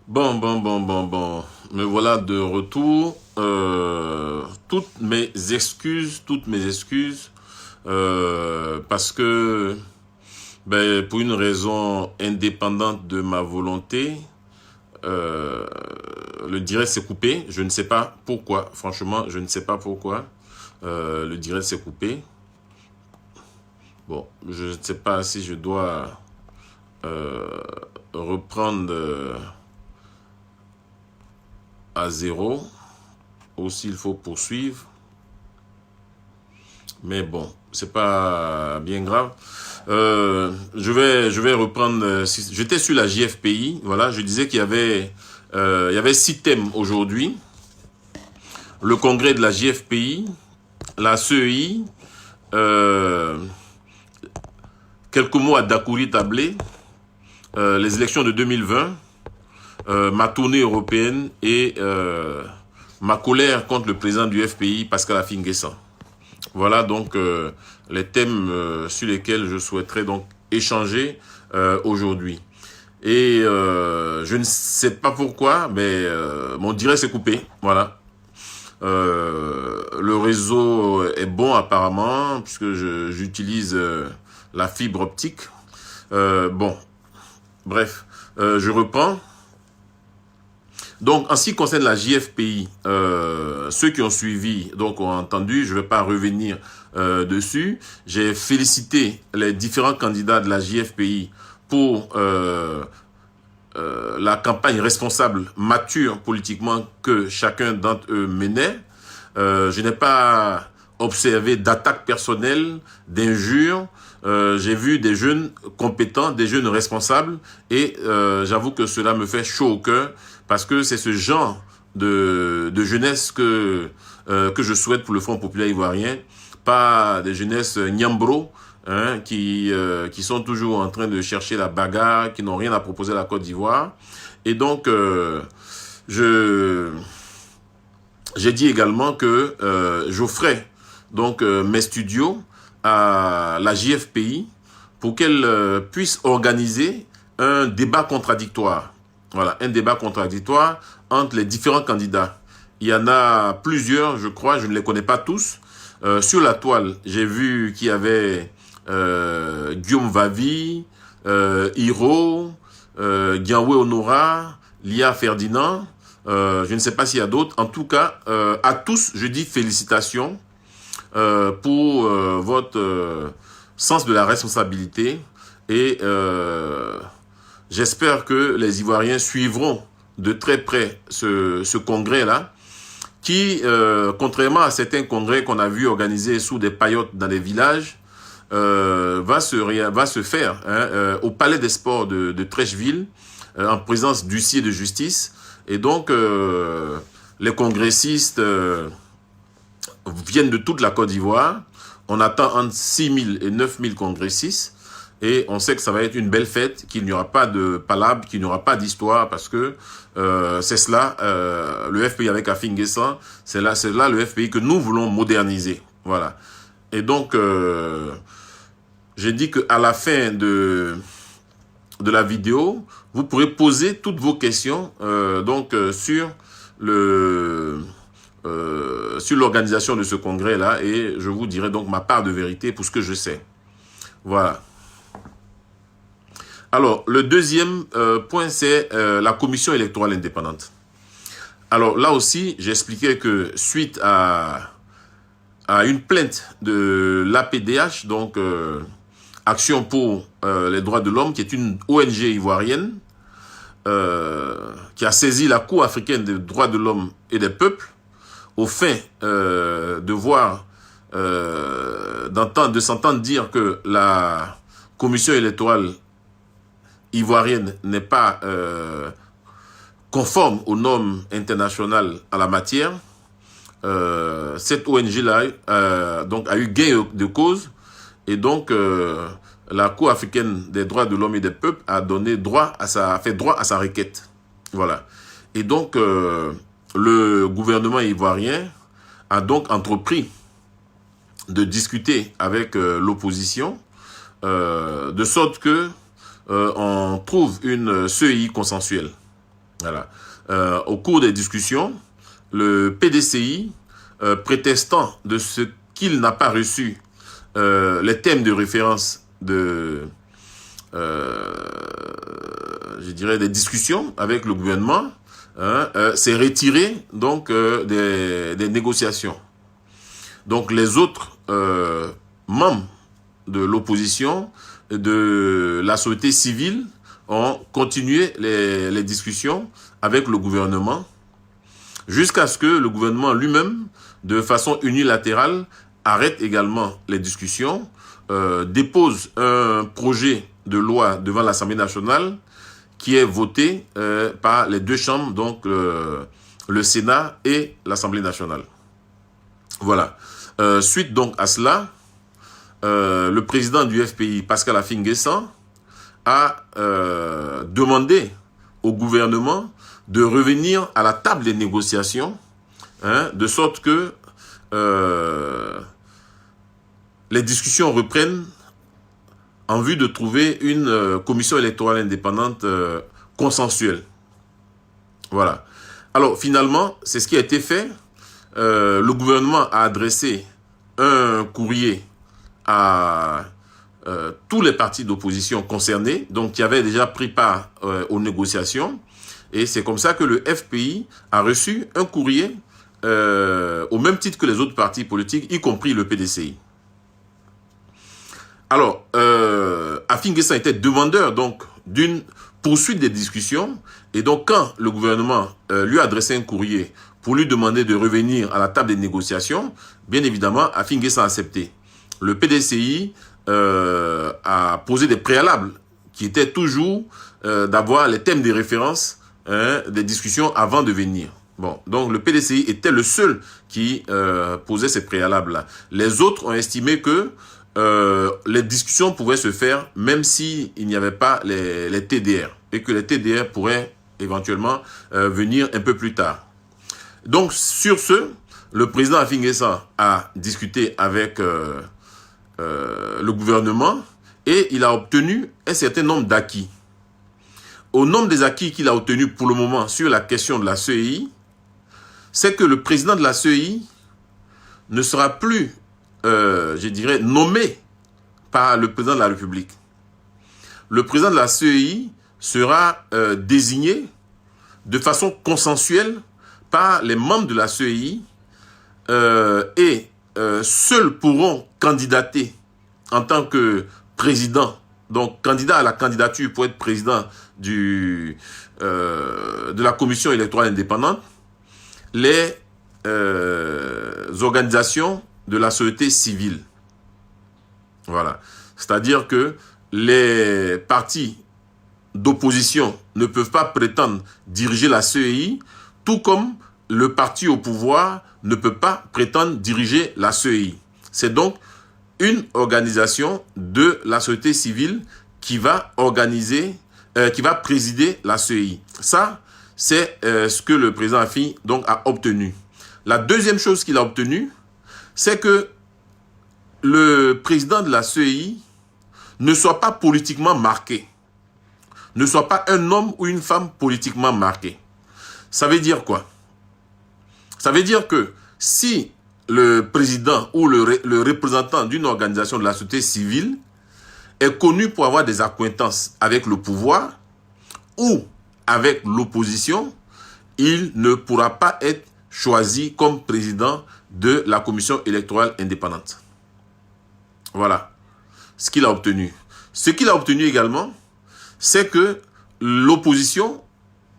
Bon. Me voilà de retour. Toutes mes excuses, parce que, pour une raison indépendante de ma volonté, euh, le direct s'est coupé. Je ne sais pas pourquoi. Franchement, je ne sais pas pourquoi. Le direct s'est coupé. Bon, je ne sais pas si je dois euh, reprendre à zéro ou s'il faut poursuivre. Mais bon, c'est pas bien grave. Je vais reprendre. J'étais sur la JFPI. Voilà, je disais il y avait 6 thèmes aujourd'hui. Le congrès de la JFPI, la CEI, euh, quelques mots à Dakouri Tablé, les élections de 2020, ma tournée européenne et ma colère contre le président du FPI, Pascal Affi-N'Guessan. Voilà donc les thèmes sur lesquels je souhaiterais donc échanger aujourd'hui. Et je ne sais pas pourquoi, mais mon direct s'est coupé. Voilà. Le réseau est bon apparemment, puisque j'utilise la fibre optique. Bon, bref, je reprends. Donc, en ce qui concerne la JFPI, ceux qui ont suivi donc ont entendu, je ne vais pas revenir dessus. J'ai félicité les différents candidats de la JFPI pour la campagne responsable, mature politiquement que chacun d'entre eux menait. Je n'ai pas observé d'attaques personnelles, d'injures. J'ai vu des jeunes compétents, des jeunes responsables, et j'avoue que cela me fait chaud au cœur, parce que c'est ce genre de jeunesse que je souhaite pour le Front populaire ivoirien, pas des jeunesses nyambro, hein, qui sont toujours en train de chercher la bagarre, qui n'ont rien à proposer à la Côte d'Ivoire. Et donc, j'ai dit également que j'offrais donc mes studios à la JFPI pour qu'elle puisse organiser un débat contradictoire. Voilà, un débat contradictoire entre les différents candidats. Il y en a plusieurs, je crois, je ne les connais pas tous. Sur la toile, j'ai vu qu'il y avait Guillaume Vavi, Hiro, Gianwe Honora, Lia Ferdinand. Je ne sais pas s'il y a d'autres. En tout cas, à tous, je dis félicitations pour votre sens de la responsabilité. Et j'espère que les Ivoiriens suivront de très près ce congrès-là, qui, contrairement à certains congrès qu'on a vu organisés sous des paillotes dans les villages, va se faire au Palais des Sports de Trècheville, en présence d'huissiers de justice. Et donc, les congressistes viennent de toute la Côte d'Ivoire. On attend entre 6 000 et 9 000 congressistes. Et on sait que ça va être une belle fête, qu'il n'y aura pas de palabre, qu'il n'y aura pas d'histoire, parce que c'est cela, le FPI avec Affi-N'Guessan, c'est là le FPI que nous voulons moderniser. Voilà. Et donc, j'ai dit qu'à la fin de la vidéo, vous pourrez poser toutes vos questions sur l'organisation de ce congrès-là, et je vous dirai donc ma part de vérité pour ce que je sais. Voilà. Alors, le deuxième point, c'est la commission électorale indépendante. Alors, là aussi, j'expliquais que suite à une plainte de l'APDH, donc Action pour les droits de l'homme, qui est une ONG ivoirienne, qui a saisi la Cour africaine des droits de l'homme et des peuples, au fin de voir, de s'entendre dire que la commission électorale ivoirienne n'est pas conforme aux normes internationales en la matière. Cette ONG-là donc a eu gain de cause, et donc la Cour africaine des droits de l'homme et des peuples a fait droit à sa requête. Voilà. Et donc le gouvernement ivoirien a donc entrepris de discuter avec l'opposition, de sorte que on trouve une CEI consensuelle. Voilà. Au cours des discussions, le PDCI, prétestant de ce qu'il n'a pas reçu les thèmes de référence de, je dirais, des discussions avec le gouvernement, s'est retiré donc des négociations. Donc les autres membres de l'opposition, de la société civile, ont continué les discussions avec le gouvernement jusqu'à ce que le gouvernement lui-même, de façon unilatérale, arrête également les discussions, dépose un projet de loi devant l'Assemblée nationale qui est voté par les deux chambres, donc le Sénat et l'Assemblée nationale. Voilà. Suite donc à cela, le président du FPI, Pascal Affi-N'Guessan, a demandé au gouvernement de revenir à la table des négociations, de sorte que les discussions reprennent en vue de trouver une commission électorale indépendante consensuelle. Voilà. Alors finalement, c'est ce qui a été fait. Le gouvernement a adressé un courrier à tous les partis d'opposition concernés, donc qui avaient déjà pris part aux négociations. Et c'est comme ça que le FPI a reçu un courrier au même titre que les autres partis politiques, y compris le PDCI. Alors, Affi-N'Guessan était demandeur donc d'une poursuite des discussions. Et donc, quand le gouvernement lui a adressé un courrier pour lui demander de revenir à la table des négociations, bien évidemment, Affi-N'Guessan a accepté. Le PDCI a posé des préalables qui étaient toujours d'avoir les thèmes de référence des discussions avant de venir. Bon, donc le PDCI était le seul qui posait ces préalables-là. Les autres ont estimé que les discussions pouvaient se faire même s'il n'y avait pas les TDR et que les TDR pourraient éventuellement venir un peu plus tard. Donc sur ce, le président Affi-N'Guessan a discuté avec le gouvernement et il a obtenu un certain nombre d'acquis. Au nombre des acquis qu'il a obtenus pour le moment sur la question de la CEI, c'est que le président de la CEI ne sera plus, je dirais, nommé par le président de la République. Le président de la CEI sera désigné de façon consensuelle par les membres de la CEI et seuls pourront candidater en tant que président, donc candidat à la candidature pour être président de la commission électorale indépendante, les organisations de la société civile. Voilà. C'est-à-dire que les partis d'opposition ne peuvent pas prétendre diriger la CEI, tout comme le parti au pouvoir ne peut pas prétendre diriger la CEI. C'est donc une organisation de la société civile qui va organiser, qui va présider la CEI. Ça, c'est ce que le président Affi donc a obtenu. La deuxième chose qu'il a obtenue, c'est que le président de la CEI ne soit pas politiquement marqué, ne soit pas un homme ou une femme politiquement marqué. Ça veut dire quoi? Ça veut dire que si le président ou le représentant d'une organisation de la société civile est connu pour avoir des accointances avec le pouvoir ou avec l'opposition, il ne pourra pas être choisi comme président de la commission électorale indépendante. Voilà ce qu'il a obtenu. Ce qu'il a obtenu également, c'est que l'opposition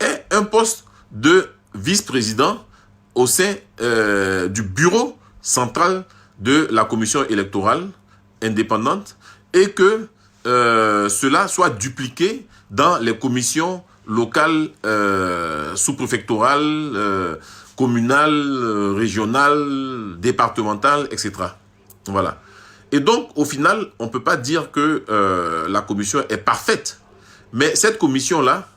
ait un poste de vice-président au sein du bureau central de la commission électorale indépendante et que cela soit dupliqué dans les commissions locales, sous-préfectorales, communales, régionales, départementales, etc. Voilà. Et donc, au final, on ne peut pas dire que la commission est parfaite. Mais cette commission-là,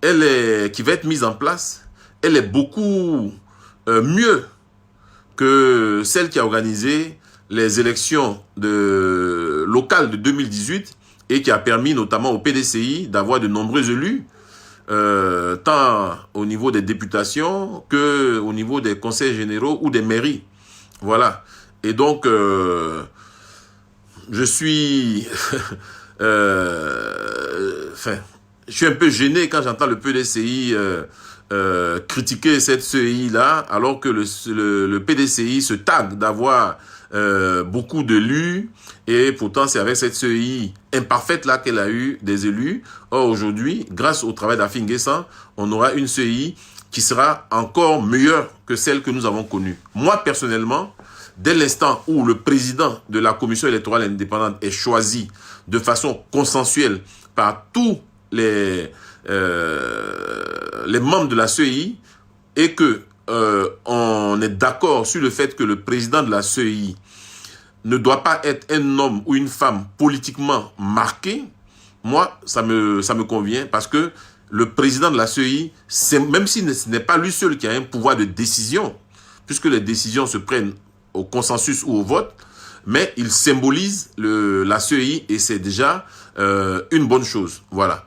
qui va être mise en place, elle est beaucoup mieux que celle qui a organisé les élections locales de 2018 et qui a permis notamment au PDCI d'avoir de nombreux élus tant au niveau des députations que au niveau des conseils généraux ou des mairies. Voilà. Et donc, je suis... enfin, je suis un peu gêné quand j'entends le PDCI critiquer cette CEI-là, alors que le PDCI se targue d'avoir beaucoup d'élus, et pourtant c'est avec cette CEI imparfaite-là qu'elle a eu des élus. Or, aujourd'hui, grâce au travail d'Afin N'Guessan, on aura une CEI qui sera encore meilleure que celle que nous avons connue. Moi, personnellement, dès l'instant où le président de la commission électorale indépendante est choisi de façon consensuelle par tous les membres de la CEI, et que on est d'accord sur le fait que le président de la CEI ne doit pas être un homme ou une femme politiquement marqué, moi, ça me convient, parce que le président de la CEI, même si ce n'est pas lui seul qui a un pouvoir de décision, puisque les décisions se prennent au consensus ou au vote, mais il symbolise la CEI, et c'est déjà une bonne chose. Voilà.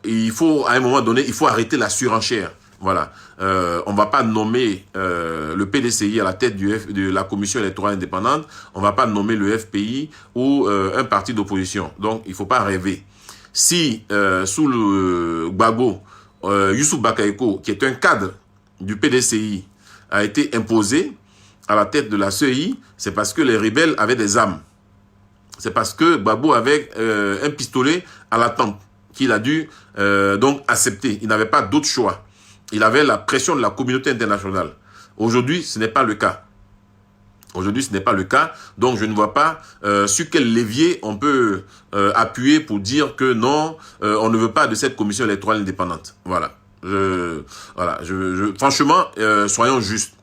Il faut, à un moment donné, il faut arrêter la surenchère. Voilà. On ne va pas nommer le PDCI à la tête de la commission électorale indépendante. On ne va pas nommer le FPI ou un parti d'opposition. Donc, il ne faut pas rêver. Si, sous le Gbagbo, Youssouf Bakaïko, qui est un cadre du PDCI, a été imposé à la tête de la CEI, c'est parce que les rebelles avaient des armes. C'est parce que Gbagbo avait un pistolet à la tempe qu'il a dû donc accepter. Il n'avait pas d'autre choix. Il avait la pression de la communauté internationale. Aujourd'hui, ce n'est pas le cas. Aujourd'hui, ce n'est pas le cas. Donc, je ne vois pas sur quel levier on peut appuyer pour dire que non, on ne veut pas de cette commission électorale indépendante. Voilà. Franchement, soyons justes.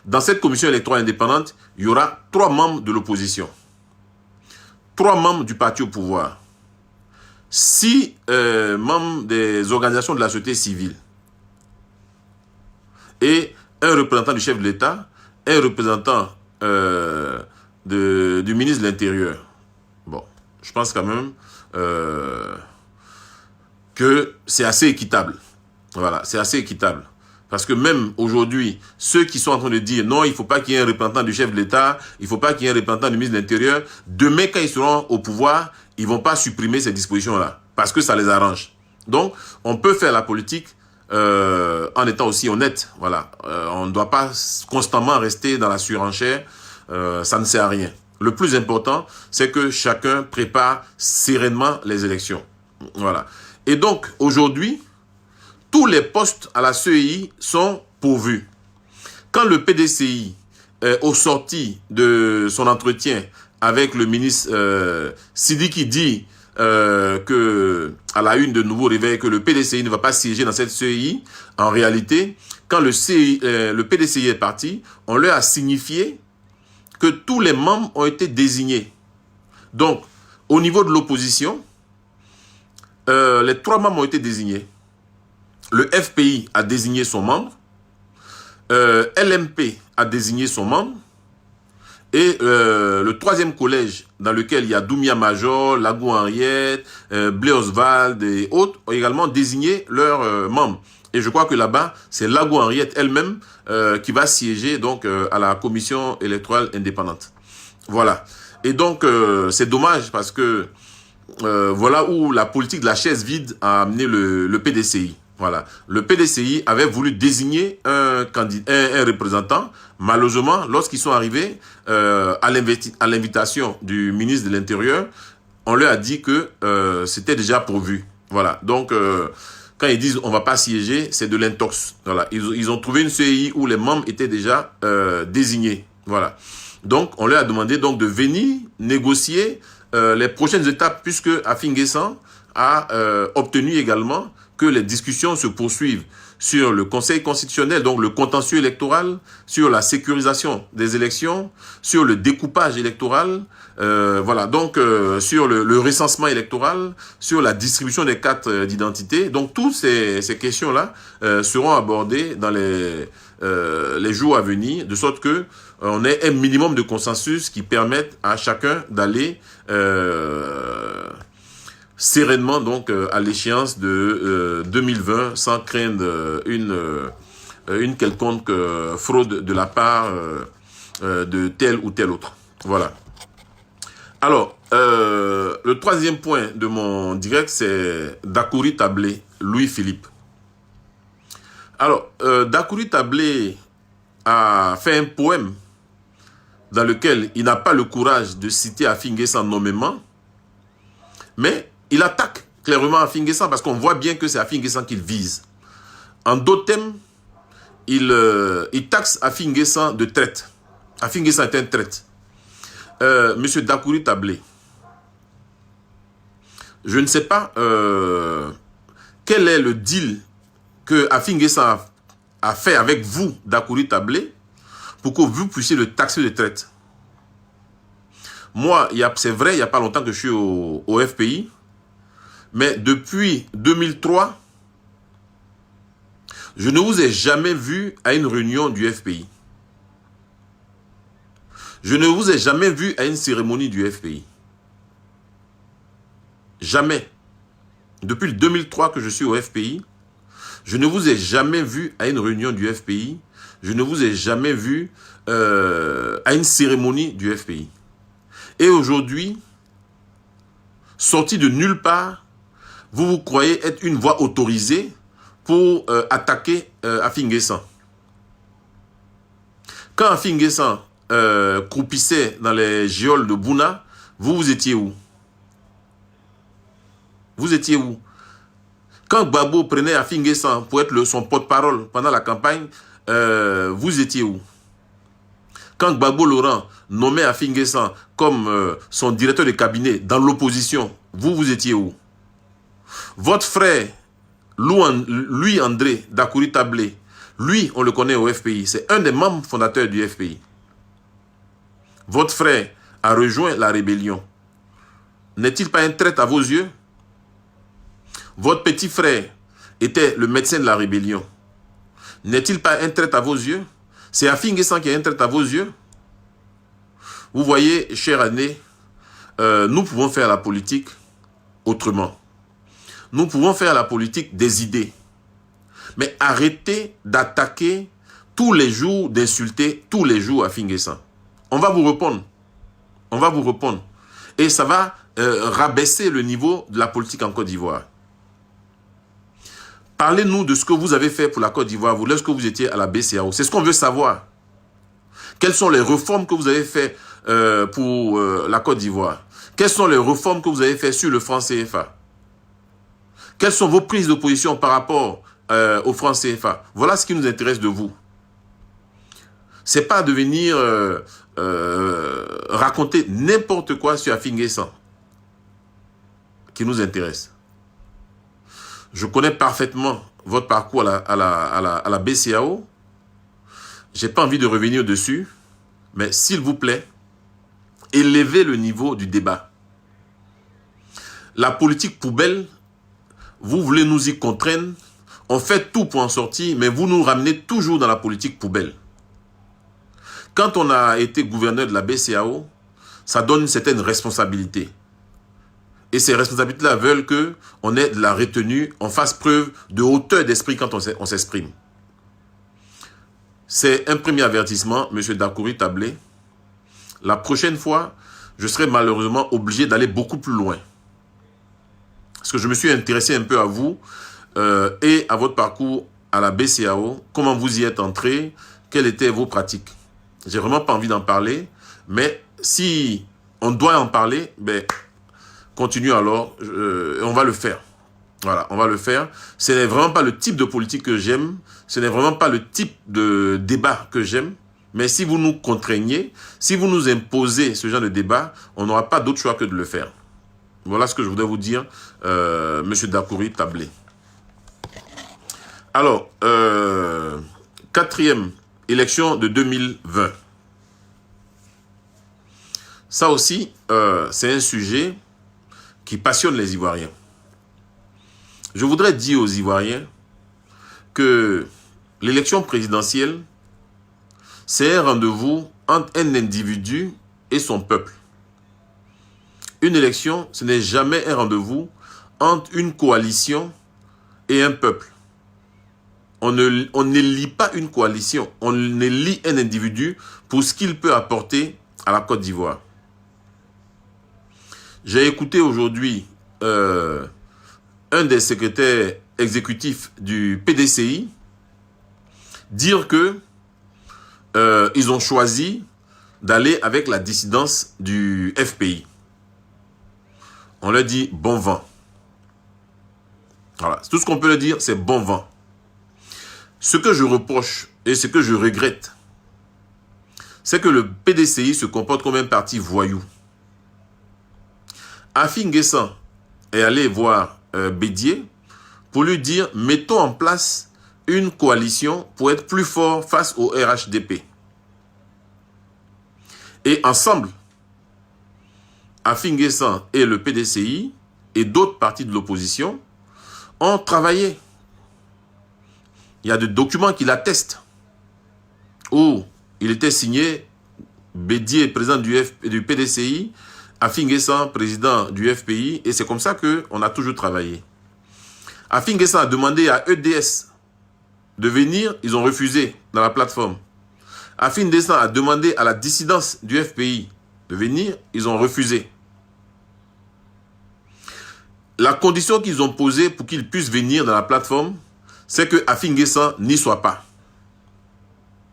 Dans cette commission électorale indépendante, il y aura 3 membres de l'opposition, 3 membres du parti au pouvoir, 6 membres des organisations de la société civile et un représentant du chef de l'État, un représentant du ministre de l'Intérieur. Bon, je pense quand même que c'est assez équitable. Voilà, c'est assez équitable. Parce que même aujourd'hui, ceux qui sont en train de dire non, il ne faut pas qu'il y ait un représentant du chef de l'État, il ne faut pas qu'il y ait un représentant du ministre de l'Intérieur, demain, quand ils seront au pouvoir, ils ne vont pas supprimer ces dispositions-là, parce que ça les arrange. Donc, on peut faire la politique en étant aussi honnête. Voilà. On ne doit pas constamment rester dans la surenchère, ça ne sert à rien. Le plus important, c'est que chacun prépare sereinement les élections. Voilà. Et donc, aujourd'hui, tous les postes à la CEI sont pourvus. Quand le PDCI, au sorti de son entretien avec le ministre Sidiki, dit que à la une de Nouveau Réveil que le PDCI ne va pas siéger dans cette CEI, en réalité, quand le PDCI est parti, on leur a signifié que tous les membres ont été désignés. Donc, au niveau de l'opposition, les 3 membres ont été désignés. Le FPI a désigné son membre, LMP a désigné son membre, et le 3e collège dans lequel il y a Doumia Major, Lagou Henriette, Blé Oswald et autres ont également désigné leurs membres. Et je crois que là-bas, c'est Lagou Henriette elle-même qui va siéger donc à la commission électorale indépendante. Voilà. Et donc, c'est dommage parce que voilà où la politique de la chaise vide a amené le PDCI. Voilà. Le PDCI avait voulu désigner un représentant. Malheureusement, lorsqu'ils sont arrivés à l'invitation du ministre de l'Intérieur, on leur a dit que c'était déjà pourvu. Voilà. Donc, quand ils disent on va pas siéger, c'est de l'intox. Voilà. Ils ont trouvé une CEI où les membres étaient déjà désignés. Voilà. Donc, on leur a demandé donc de venir négocier les prochaines étapes, puisque Afin N'Guessan a obtenu également que les discussions se poursuivent sur le Conseil constitutionnel, donc le contentieux électoral, sur la sécurisation des élections, sur le découpage électoral, voilà, donc sur le recensement électoral, sur la distribution des cartes d'identité. Donc toutes ces questions-là seront abordées dans les jours à venir, de sorte que on ait un minimum de consensus qui permette à chacun d'aller sereinement donc à l'échéance de 2020 sans craindre une quelconque fraude de la part de tel ou tel autre. Voilà. Alors, le troisième point de mon direct, c'est Dakouri Tablé, Louis-Philippe. Alors, Dakouri Tablé a fait un poème dans lequel il n'a pas le courage de citer Affi N'Guessan nommément, mais il attaque clairement Affi N'Guessan parce qu'on voit bien que c'est Affi N'Guessan qu'il vise. En d'autres thèmes, il taxe Affi N'Guessan de traite. Affi N'Guessan est un traite. Monsieur Dakouri Tablé, je ne sais pas quel est le deal que Affi N'Guessan a fait avec vous, Dakouri Tablé, pour que vous puissiez le taxer de traite. Moi, c'est vrai, il n'y a pas longtemps que je suis au FPI, mais depuis 2003, je ne vous ai jamais vu à une réunion du FPI. Je ne vous ai jamais vu à une cérémonie du FPI. Jamais. Depuis le 2003 que je suis au FPI, je ne vous ai jamais vu à une réunion du FPI. Je ne vous ai jamais vu à une cérémonie du FPI. Et aujourd'hui, sorti de nulle part, vous croyez être une voix autorisée pour attaquer Affi N'Guessan. Quand Affi N'Guessan croupissait dans les geôles de Bouna, vous étiez où? Vous étiez où? Quand Gbagbo prenait Affi N'Guessan pour être son porte-parole pendant la campagne, vous étiez où? Quand Gbagbo Laurent nommait Affi N'Guessan comme son directeur de cabinet dans l'opposition, vous étiez où? Votre frère, Louis-André Dakouri Tablé, lui, on le connaît au FPI, c'est un des membres fondateurs du FPI. Votre frère a rejoint la rébellion. N'est-il pas un traître à vos yeux? Votre petit frère était le médecin de la rébellion. N'est-il pas un traître à vos yeux? C'est Affi N'Guessan qui est un traître à vos yeux? Vous voyez, cher Ané, nous pouvons faire la politique autrement. Nous pouvons faire la politique des idées. Mais arrêtez d'attaquer tous les jours, d'insulter tous les jours Affi N'Guessan. On va vous répondre. On va vous répondre. Et ça va rabaisser le niveau de la politique en Côte d'Ivoire. Parlez-nous de ce que vous avez fait pour la Côte d'Ivoire, vous, lorsque vous étiez à la BCEAO. C'est ce qu'on veut savoir. Quelles sont les réformes que vous avez faites pour la Côte d'Ivoire? Quelles sont les réformes que vous avez faites sur le franc CFA? Quelles sont vos prises de position par rapport au franc CFA? Voilà ce qui nous intéresse de vous. Ce n'est pas de venir raconter n'importe quoi sur Affi N'Guessan qui nous intéresse. Je connais parfaitement votre parcours à la BCEAO. Je n'ai pas envie de revenir dessus, mais s'il vous plaît, élevez le niveau du débat. La politique poubelle, vous voulez nous y contraindre, on fait tout pour en sortir, mais vous nous ramenez toujours dans la politique poubelle. Quand on a été gouverneur de la BCEAO, ça donne une certaine responsabilité. Et ces responsabilités-là veulent qu'on ait de la retenue, on fasse preuve de hauteur d'esprit quand on s'exprime. C'est un premier avertissement, M. Dakouri Tablé. La prochaine fois, je serai malheureusement obligé d'aller beaucoup plus loin. Parce que je me suis intéressé un peu à vous et à votre parcours à la BCEAO. Comment vous y êtes entré, quelles étaient vos pratiques. J'ai vraiment pas envie d'en parler, mais si on doit en parler, ben, continue alors, on va le faire. Voilà, on va le faire. Ce n'est vraiment pas le type de politique que j'aime, ce n'est vraiment pas le type de débat que j'aime, mais si vous nous contraignez, si vous nous imposez ce genre de débat, on n'aura pas d'autre choix que de le faire. Voilà ce que je voudrais vous dire, M. Dakouri Tablé. Alors, quatrième élection de 2020. Ça aussi, c'est un sujet qui passionne les Ivoiriens. Je voudrais dire aux Ivoiriens que l'élection présidentielle, c'est un rendez-vous entre un individu et son peuple. Une élection, ce n'est jamais un rendez-vous entre une coalition et un peuple. On n'élit pas une coalition, on élit un individu pour ce qu'il peut apporter à la Côte d'Ivoire. J'ai écouté aujourd'hui un des secrétaires exécutifs du PDCI dire que ils ont choisi d'aller avec la dissidence du FPI. On leur dit bon vent. Voilà, tout ce qu'on peut leur dire, c'est bon vent. Ce que je reproche et ce que je regrette, c'est que le PDCI se comporte comme un parti voyou. Afi N'Guessan est allé voir Bédié pour lui dire « Mettons en place une coalition pour être plus fort face au RHDP. » Et ensemble, Afi N'Guessan et le PDCI et d'autres partis de l'opposition ont travaillé. Il y a des documents qui l'attestent, où il était signé Bédié, président du PDCI, Afi N'Guessan, président du FPI, et c'est comme ça qu'on a toujours travaillé. Afi N'Guessan a demandé à EDS de venir, ils ont refusé dans la plateforme. Afi N'Guessan a demandé à la dissidence du FPI de venir, ils ont refusé. La condition qu'ils ont posée pour qu'ils puissent venir dans la plateforme, c'est que Afi N'Guessan n'y soit pas.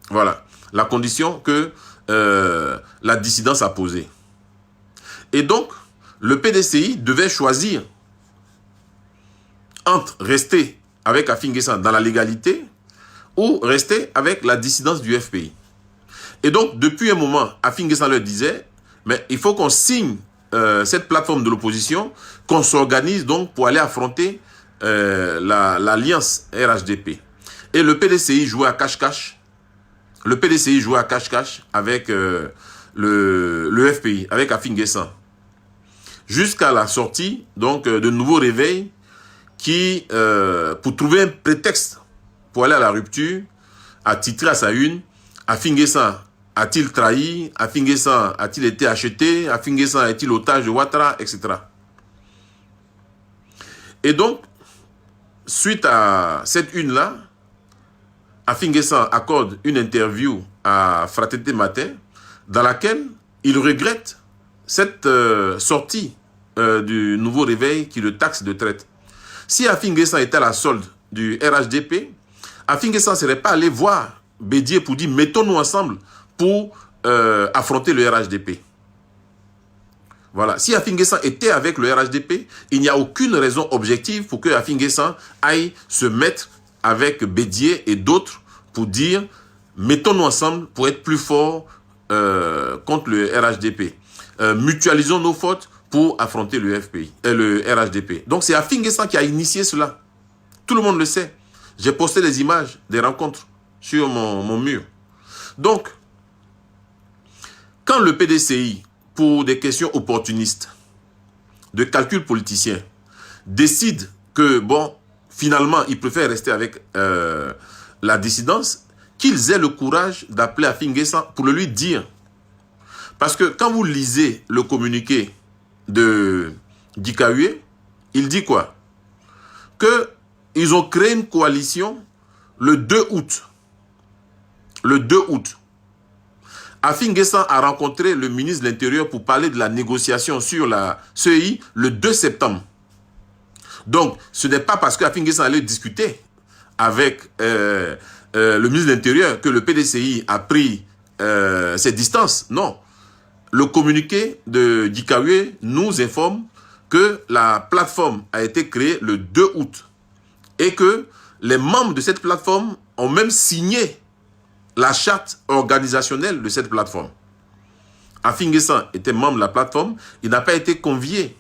Voilà, la condition que la dissidence a posée. Et donc, le PDCI devait choisir entre rester avec Afi N'Guessan dans la légalité ou rester avec la dissidence du FPI. Et donc, depuis un moment, Afi N'Guessan leur disait, mais il faut qu'on signe cette plateforme de l'opposition, qu'on s'organise donc pour aller affronter l'alliance RHDP. Et le PDCI jouait à cache-cache. Le PDCI jouait à cache-cache avec le FPI, avec Afi N'Guessan. Jusqu'à la sortie donc de nouveaux réveils qui, pour trouver un prétexte pour aller à la rupture, a titré à sa une « Afi N'Guessan a-t-il trahi? Afi N'Guessan a-t-il été acheté? Afi N'Guessan est-il otage de Ouattara? Etc. » Et donc, suite à cette une-là, Afi N'Guessan accorde une interview à Fraternité Matin dans laquelle il regrette cette sortie du nouveau réveil qui le taxe de traite. Si Afi N'Guessan était à la solde du RHDP, Afi N'Guessan ne serait pas allé voir Bédié pour dire « mettons-nous ensemble pour affronter le RHDP ». Voilà. Si Afi N'Guessan était avec le RHDP, il n'y a aucune raison objective pour que Afi N'Guessan aille se mettre avec Bédié et d'autres pour dire « mettons-nous ensemble pour être plus forts contre le RHDP. Mutualisons nos fautes pour affronter le FPI, le RHDP. » Donc c'est Afi N'Guessan qui a initié cela. Tout le monde le sait. J'ai posté des images des rencontres sur mon mur. Donc, quand le PDCI, pour des questions opportunistes, de calcul politicien, décide que, bon, finalement, il préfère rester avec la dissidence, qu'ils aient le courage d'appeler Afi N'Guessan pour le lui dire. Parce que quand vous lisez le communiqué de Dikaoué, il dit quoi? Qu'ils ont créé une coalition le 2 août. Le 2 août. Afi N'Guessan a rencontré le ministre de l'Intérieur pour parler de la négociation sur la CEI le 2 septembre. Donc, ce n'est pas parce qu'Afi N'Guessan allait discuter avec le ministre de l'Intérieur que le PDCI a pris ses distances. Non. Le communiqué de Dikaoué nous informe que la plateforme a été créée le 2 août et que les membres de cette plateforme ont même signé la charte organisationnelle de cette plateforme. Afi N'Guessan était membre de la plateforme, il n'a pas été convié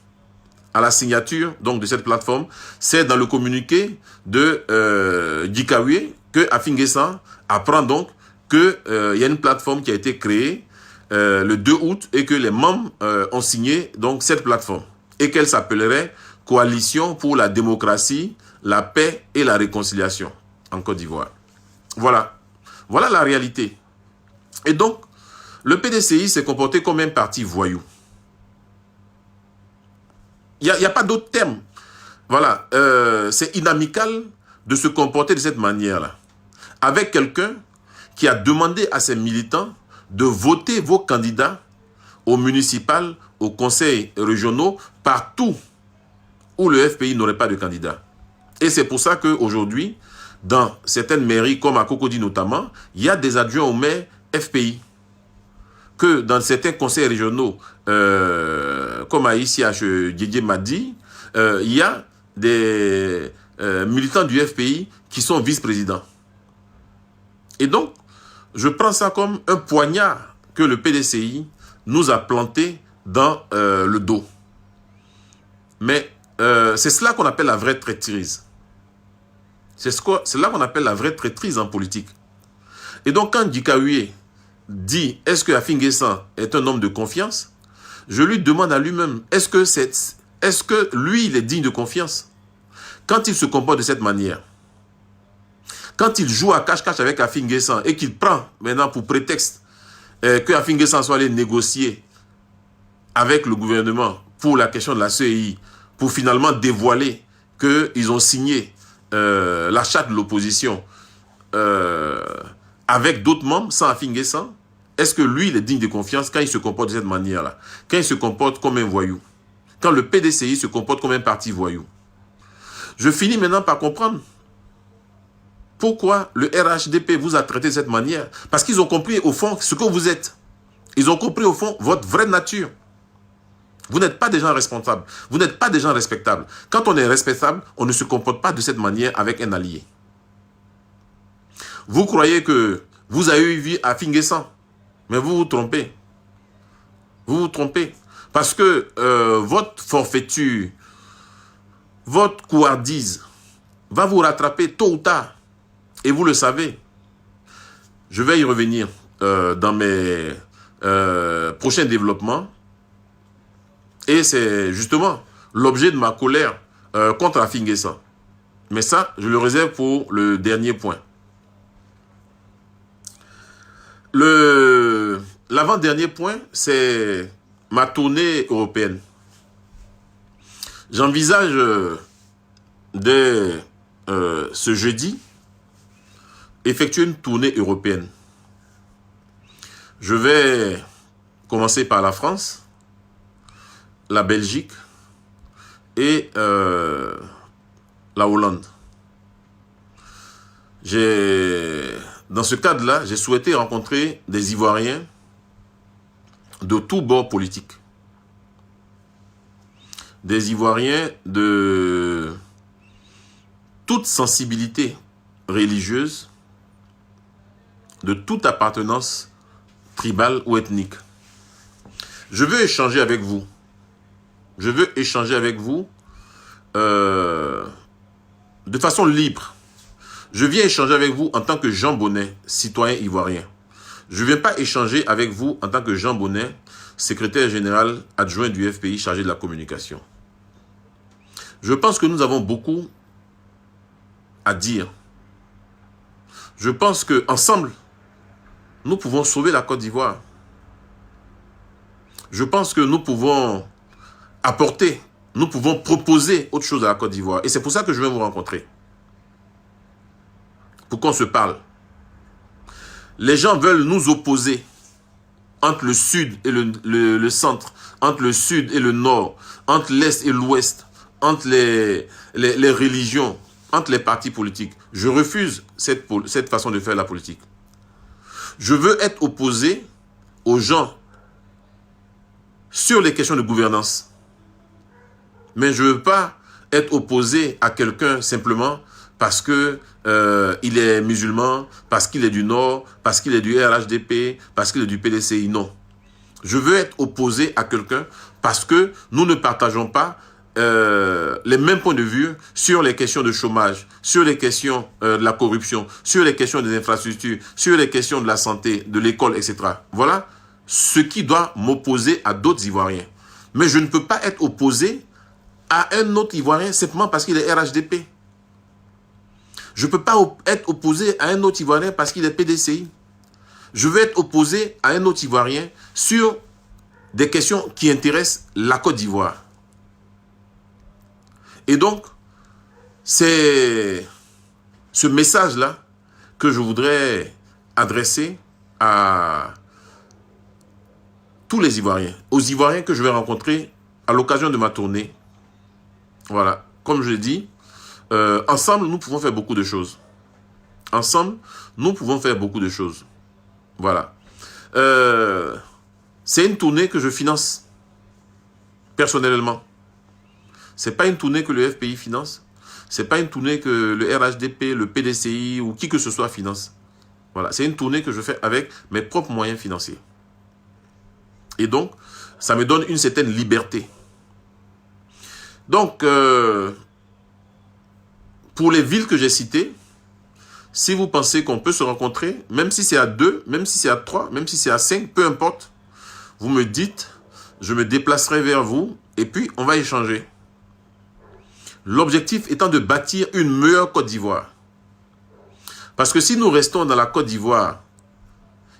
à la signature donc, de cette plateforme. C'est dans le communiqué de Dikaoué que Afi N'Guessan apprend donc qu'il y a une plateforme qui a été créée le 2 août et que les membres ont signé donc, cette plateforme et qu'elle s'appellerait Coalition pour la démocratie, la paix et la réconciliation en Côte d'Ivoire. Voilà. Voilà la réalité. Et donc, le PDCI s'est comporté comme un parti voyou. Il n'y a pas d'autre terme. Voilà, c'est inamical de se comporter de cette manière-là. Avec quelqu'un qui a demandé à ses militants de voter vos candidats aux municipales, aux conseils régionaux, partout où le FPI n'aurait pas de candidat. Et c'est pour ça qu'aujourd'hui, dans certaines mairies, comme à Cocody notamment, il y a des adjoints au maire FPI. Que dans certains conseils régionaux, comme à ICH Didier m'a dit, il y a des militants du FPI qui sont vice-présidents. Et donc, je prends ça comme un poignard que le PDCI nous a planté dans le dos. Mais c'est cela qu'on appelle la vraie traîtrise. C'est là qu'on appelle la vraie traîtrise en politique. Et donc, quand Dikaoué dit « Est-ce que Afin N'Guessan est un homme de confiance ?» Je lui demande à lui-même « Est-ce que lui, il est digne de confiance ?» Quand il se comporte de cette manière, quand il joue à cache-cache avec Afin N'Guessan et qu'il prend maintenant pour prétexte que Afin N'Guessan soit allé négocier avec le gouvernement pour la question de la CEI, pour finalement dévoiler qu'ils ont signé la charte de l'opposition avec d'autres membres sans Afin N'Guessan, est-ce que lui, il est digne de confiance quand il se comporte de cette manière-là? Quand il se comporte comme un voyou? Quand le PDCI se comporte comme un parti voyou? Je finis maintenant par comprendre pourquoi le RHDP vous a traité de cette manière. Parce qu'ils ont compris au fond ce que vous êtes. Ils ont compris au fond votre vraie nature. Vous n'êtes pas des gens responsables. Vous n'êtes pas des gens respectables. Quand on est respectable, on ne se comporte pas de cette manière avec un allié. Vous croyez que vous avez eu vie à Afin N'Guessan, mais vous vous trompez. Vous vous trompez. Parce que votre forfaiture, votre couardise va vous rattraper tôt ou tard. Et vous le savez. Je vais y revenir dans mes prochains développements. Et c'est justement l'objet de ma colère contre Afin N'Guessan. Mais ça, je le réserve pour le dernier point. L'avant-dernier point, c'est ma tournée européenne. J'envisage dès ce jeudi effectuer une tournée européenne. Je vais commencer par la France, la Belgique et la Hollande. Dans ce cadre-là, j'ai souhaité rencontrer des Ivoiriens de tous bords politiques. Des Ivoiriens de toute sensibilité religieuse, de toute appartenance tribale ou ethnique. Je veux échanger avec vous. Je veux échanger avec vous de façon libre. Je viens échanger avec vous en tant que Jean Bonnet, citoyen ivoirien. Je ne viens pas échanger avec vous en tant que Jean Bonnet, secrétaire général adjoint du FPI chargé de la communication. Je pense que nous avons beaucoup à dire. Je pense qu'ensemble, nous pouvons sauver la Côte d'Ivoire. Je pense que nous pouvons apporter, nous pouvons proposer autre chose à la Côte d'Ivoire. Et c'est pour ça que je vais vous rencontrer. Pour qu'on se parle. Les gens veulent nous opposer entre le sud et le centre, entre le sud et le nord, entre l'est et l'ouest, entre les religions, entre les partis politiques. Je refuse cette façon de faire la politique. Je veux être opposé aux gens sur les questions de gouvernance. Mais je ne veux pas être opposé à quelqu'un simplement parce que il est musulman, parce qu'il est du Nord, parce qu'il est du RHDP, parce qu'il est du PDCI. Non. Je veux être opposé à quelqu'un parce que nous ne partageons pas les mêmes points de vue sur les questions de chômage, sur les questions de la corruption, sur les questions des infrastructures, sur les questions de la santé, de l'école, etc. Voilà ce qui doit m'opposer à d'autres Ivoiriens. Mais je ne peux pas être opposé à un autre Ivoirien simplement parce qu'il est RHDP. Je ne peux pas être opposé à un autre Ivoirien parce qu'il est PDCI. Je veux être opposé à un autre Ivoirien sur des questions qui intéressent la Côte d'Ivoire. Et donc, C'est ce message-là que je voudrais adresser à tous les Ivoiriens, aux Ivoiriens que je vais rencontrer à l'occasion de ma tournée. Voilà, comme je l'ai dit, ensemble, nous pouvons faire beaucoup de choses. Ensemble, nous pouvons faire beaucoup de choses. Voilà. C'est une tournée que je finance personnellement. Ce n'est pas une tournée que le FPI finance. Ce n'est pas une tournée que le RHDP, le PDCI ou qui que ce soit finance. Voilà, c'est une tournée que je fais avec mes propres moyens financiers. Et donc, ça me donne une certaine liberté. Donc, pour les villes que j'ai citées, si vous pensez qu'on peut se rencontrer, même si c'est à 2, même si c'est à 3, même si c'est à 5, peu importe, vous me dites, je me déplacerai vers vous et puis on va échanger. L'objectif étant de bâtir une meilleure Côte d'Ivoire. Parce que si nous restons dans la Côte d'Ivoire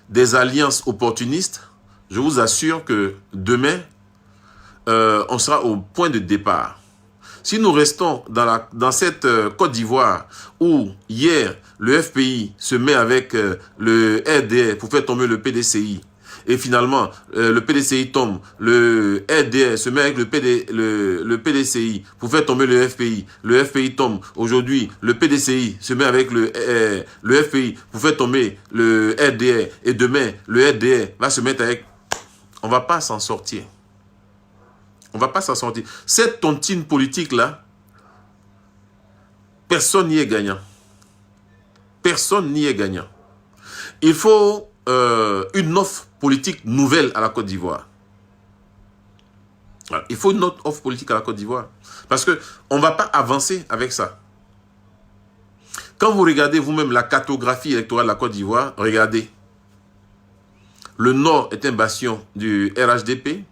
des alliances opportunistes, je vous assure que demain, on sera au point de départ. Si nous restons dans cette Côte d'Ivoire où hier, le FPI se met avec le RDR pour faire tomber le PDCI, et finalement, le PDCI tombe, le RDR se met avec le PDCI pour faire tomber le FPI tombe. Aujourd'hui, le PDCI se met avec le FPI pour faire tomber le RDR, et demain, le RDR va se mettre avec... On ne va pas s'en sortir. On ne va pas s'en sortir. Cette tontine politique-là, personne n'y est gagnant. Personne n'y est gagnant. Il faut une offre politique nouvelle à la Côte d'Ivoire. Il faut une autre offre politique à la Côte d'Ivoire. Parce qu'on ne va pas avancer avec ça. Quand vous regardez vous-même la cartographie électorale de la Côte d'Ivoire, regardez. Le nord est un bastion du RHDP.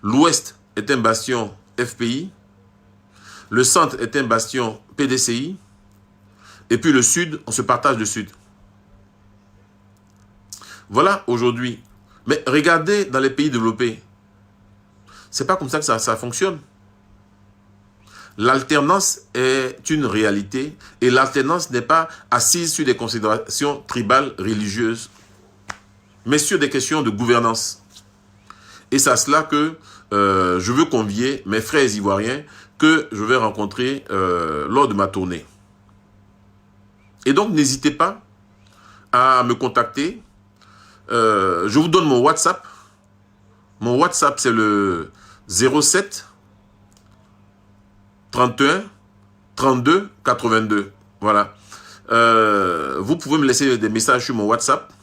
L'ouest est un bastion FPI. Le centre est un bastion PDCI. Et puis le sud, on se partage le sud. Voilà aujourd'hui. Mais regardez dans les pays développés. C'est pas comme ça que ça fonctionne. L'alternance est une réalité et l'alternance n'est pas assise sur des considérations tribales, religieuses, mais sur des questions de gouvernance. Et c'est à cela que je veux convier mes frères ivoiriens que je vais rencontrer lors de ma tournée. Et donc, n'hésitez pas à me contacter. Je vous donne mon WhatsApp. Mon WhatsApp, c'est le 07 31 32 82. Voilà. Vous pouvez me laisser des messages sur mon WhatsApp.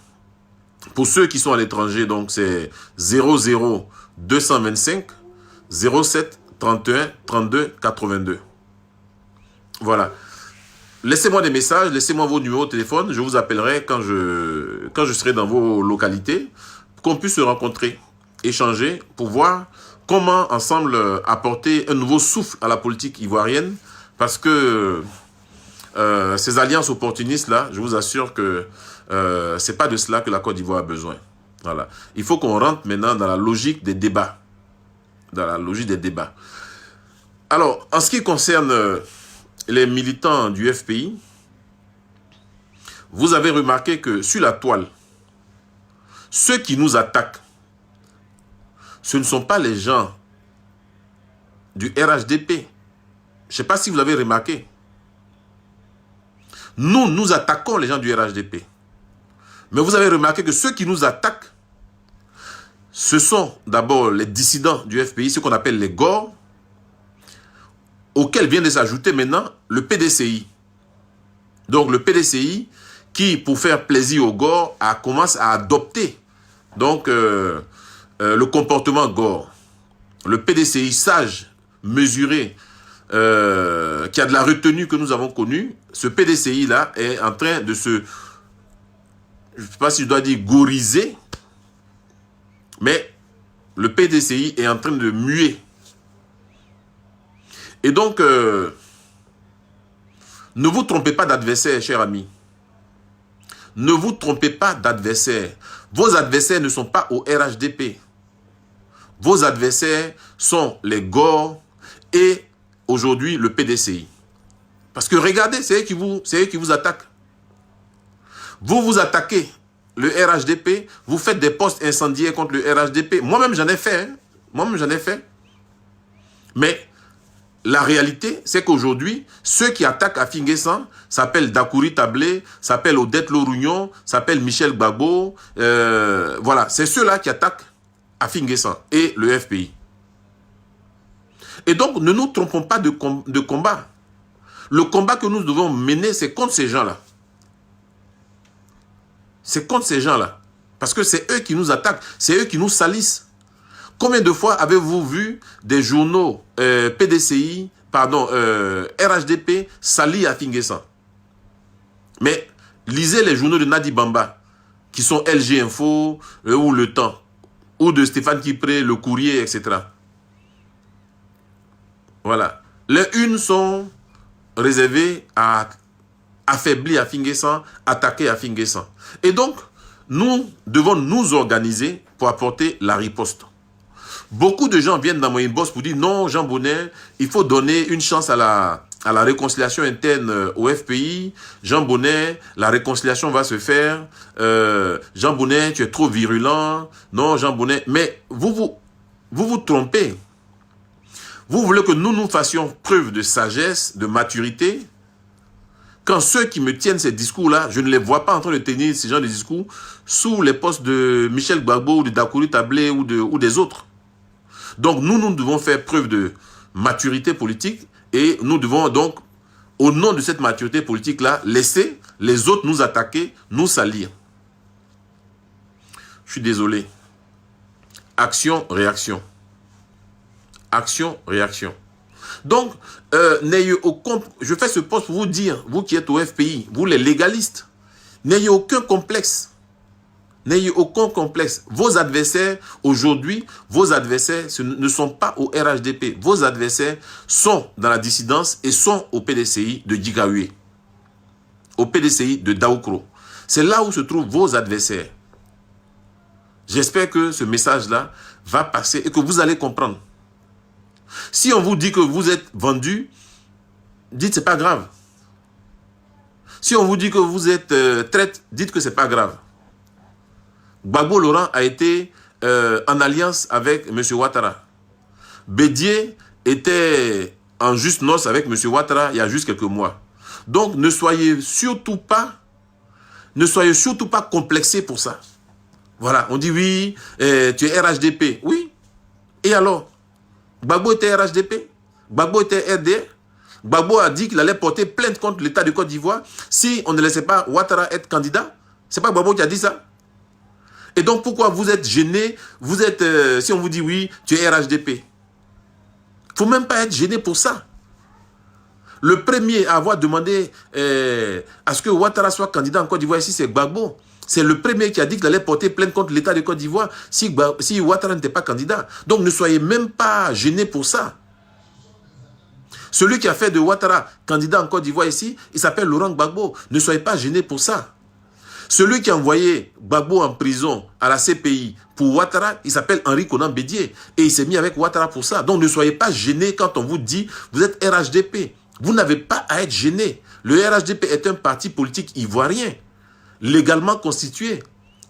Pour ceux qui sont à l'étranger, donc c'est 00 225 07 31 32 82. Voilà. Laissez-moi des messages, laissez-moi vos numéros de téléphone. Je vous appellerai quand je serai dans vos localités pour qu'on puisse se rencontrer, échanger pour voir comment ensemble apporter un nouveau souffle à la politique ivoirienne. Parce que ces alliances opportunistes-là, je vous assure que c'est pas de cela que la Côte d'Ivoire a besoin. Voilà. Il faut qu'on rentre maintenant dans la logique des débats. Dans la logique des débats. Alors, en ce qui concerne les militants du FPI, vous avez remarqué que sur la toile, ceux qui nous attaquent, ce ne sont pas les gens du RHDP. Je ne sais pas si vous l'avez remarqué. Nous attaquons les gens du RHDP. Mais vous avez remarqué que ceux qui nous attaquent, ce sont d'abord les dissidents du FPI, ce qu'on appelle les GOR, auquel vient de s'ajouter maintenant le PDCI. Donc le PDCI qui, pour faire plaisir aux GOR, commence à adopter donc, le comportement GOR. Le PDCI sage, mesuré, qui a de la retenue que nous avons connue, ce PDCI-là est en train de se, je ne sais pas si je dois dire goriser, mais le PDCI est en train de muer. Et donc, ne vous trompez pas d'adversaire, chers amis. Ne vous trompez pas d'adversaire. Vos adversaires ne sont pas au RHDP. Vos adversaires sont les GOR et aujourd'hui le PDCI. Parce que regardez, c'est eux qui vous attaquent. Vous vous attaquez le RHDP, vous faites des postes incendiaires contre le RHDP. Moi-même, j'en ai fait. Hein. Moi-même, j'en ai fait. Mais la réalité, c'est qu'aujourd'hui, ceux qui attaquent à Finguessan s'appellent Dakouri Tablé, s'appellent Odette Lorugnon, s'appellent Michel Gbagbo. Voilà, c'est ceux-là qui attaquent à Finguessan et le FPI. Et donc, ne nous trompons pas de combat. Le combat que nous devons mener, c'est contre ces gens-là. C'est contre ces gens-là. Parce que c'est eux qui nous attaquent, c'est eux qui nous salissent. Combien de fois avez-vous vu des journaux RHDP salis à Finguessan? Mais lisez les journaux de Nadi Bamba, qui sont LG Info, ou Le Temps, ou de Stéphane Kipré, Le Courrier, etc. Voilà. Les unes sont réservées à affaiblir à Finguessan, attaquer à Finguessan. Et donc, nous devons nous organiser pour apporter la riposte. Beaucoup de gens viennent dans mon inbox pour dire non, Jean Bonnet, il faut donner une chance à la réconciliation interne au FPI. Jean Bonnet, la réconciliation va se faire. Jean Bonnet, tu es trop virulent. Non, Jean Bonnet. Mais vous vous trompez. Vous voulez que nous fassions preuve de sagesse, de maturité. Quand ceux qui me tiennent ces discours-là, je ne les vois pas en train de tenir ces genres de discours sous les postes de Michel Gbagbo, de Dakouri Tablé ou des autres. Donc nous devons faire preuve de maturité politique et nous devons donc, au nom de cette maturité politique-là, laisser les autres nous attaquer, nous salir. Je suis désolé. Action, réaction. Action, réaction. Donc, n'ayez aucun... Je fais ce poste pour vous dire, vous qui êtes au FPI, vous les légalistes, n'ayez aucun complexe. N'ayez aucun complexe. Vos adversaires, aujourd'hui, vos adversaires ne sont pas au RHDP. Vos adversaires sont dans la dissidence et sont au PDCI de Djigaoué, au PDCI de Daoukro. C'est là où se trouvent vos adversaires. J'espère que ce message-là va passer et que vous allez comprendre. Si on vous dit que vous êtes vendu, dites c'est pas grave. Si on vous dit que vous êtes traite, dites que c'est pas grave. Gbagbo Laurent a été en alliance avec M. Ouattara. Bédié était en juste noce avec M. Ouattara il y a juste quelques mois. Donc ne soyez surtout pas complexés pour ça. Voilà, on dit oui, tu es RHDP. Oui. Et alors? Gbagbo était RHDP, Gbagbo était RDR. Gbagbo a dit qu'il allait porter plainte contre l'État de Côte d'Ivoire si on ne laissait pas Ouattara être candidat. C'est pas Gbagbo qui a dit ça. Et donc pourquoi vous êtes gêné? Vous êtes, si on vous dit oui, tu es RHDP. Il ne faut même pas être gêné pour ça. Le premier à avoir demandé à ce que Ouattara soit candidat en Côte d'Ivoire ici, c'est Gbagbo. C'est le premier qui a dit qu'il allait porter plainte contre l'État de Côte d'Ivoire si Ouattara n'était pas candidat. Donc ne soyez même pas gênés pour ça. Celui qui a fait de Ouattara candidat en Côte d'Ivoire ici, il s'appelle Laurent Gbagbo. Ne soyez pas gênés pour ça. Celui qui a envoyé Gbagbo en prison à la CPI pour Ouattara, il s'appelle Henri Konan Bédié. Et il s'est mis avec Ouattara pour ça. Donc ne soyez pas gênés quand on vous dit vous êtes RHDP. Vous n'avez pas à être gênés. Le RHDP est un parti politique ivoirien, légalement constitué,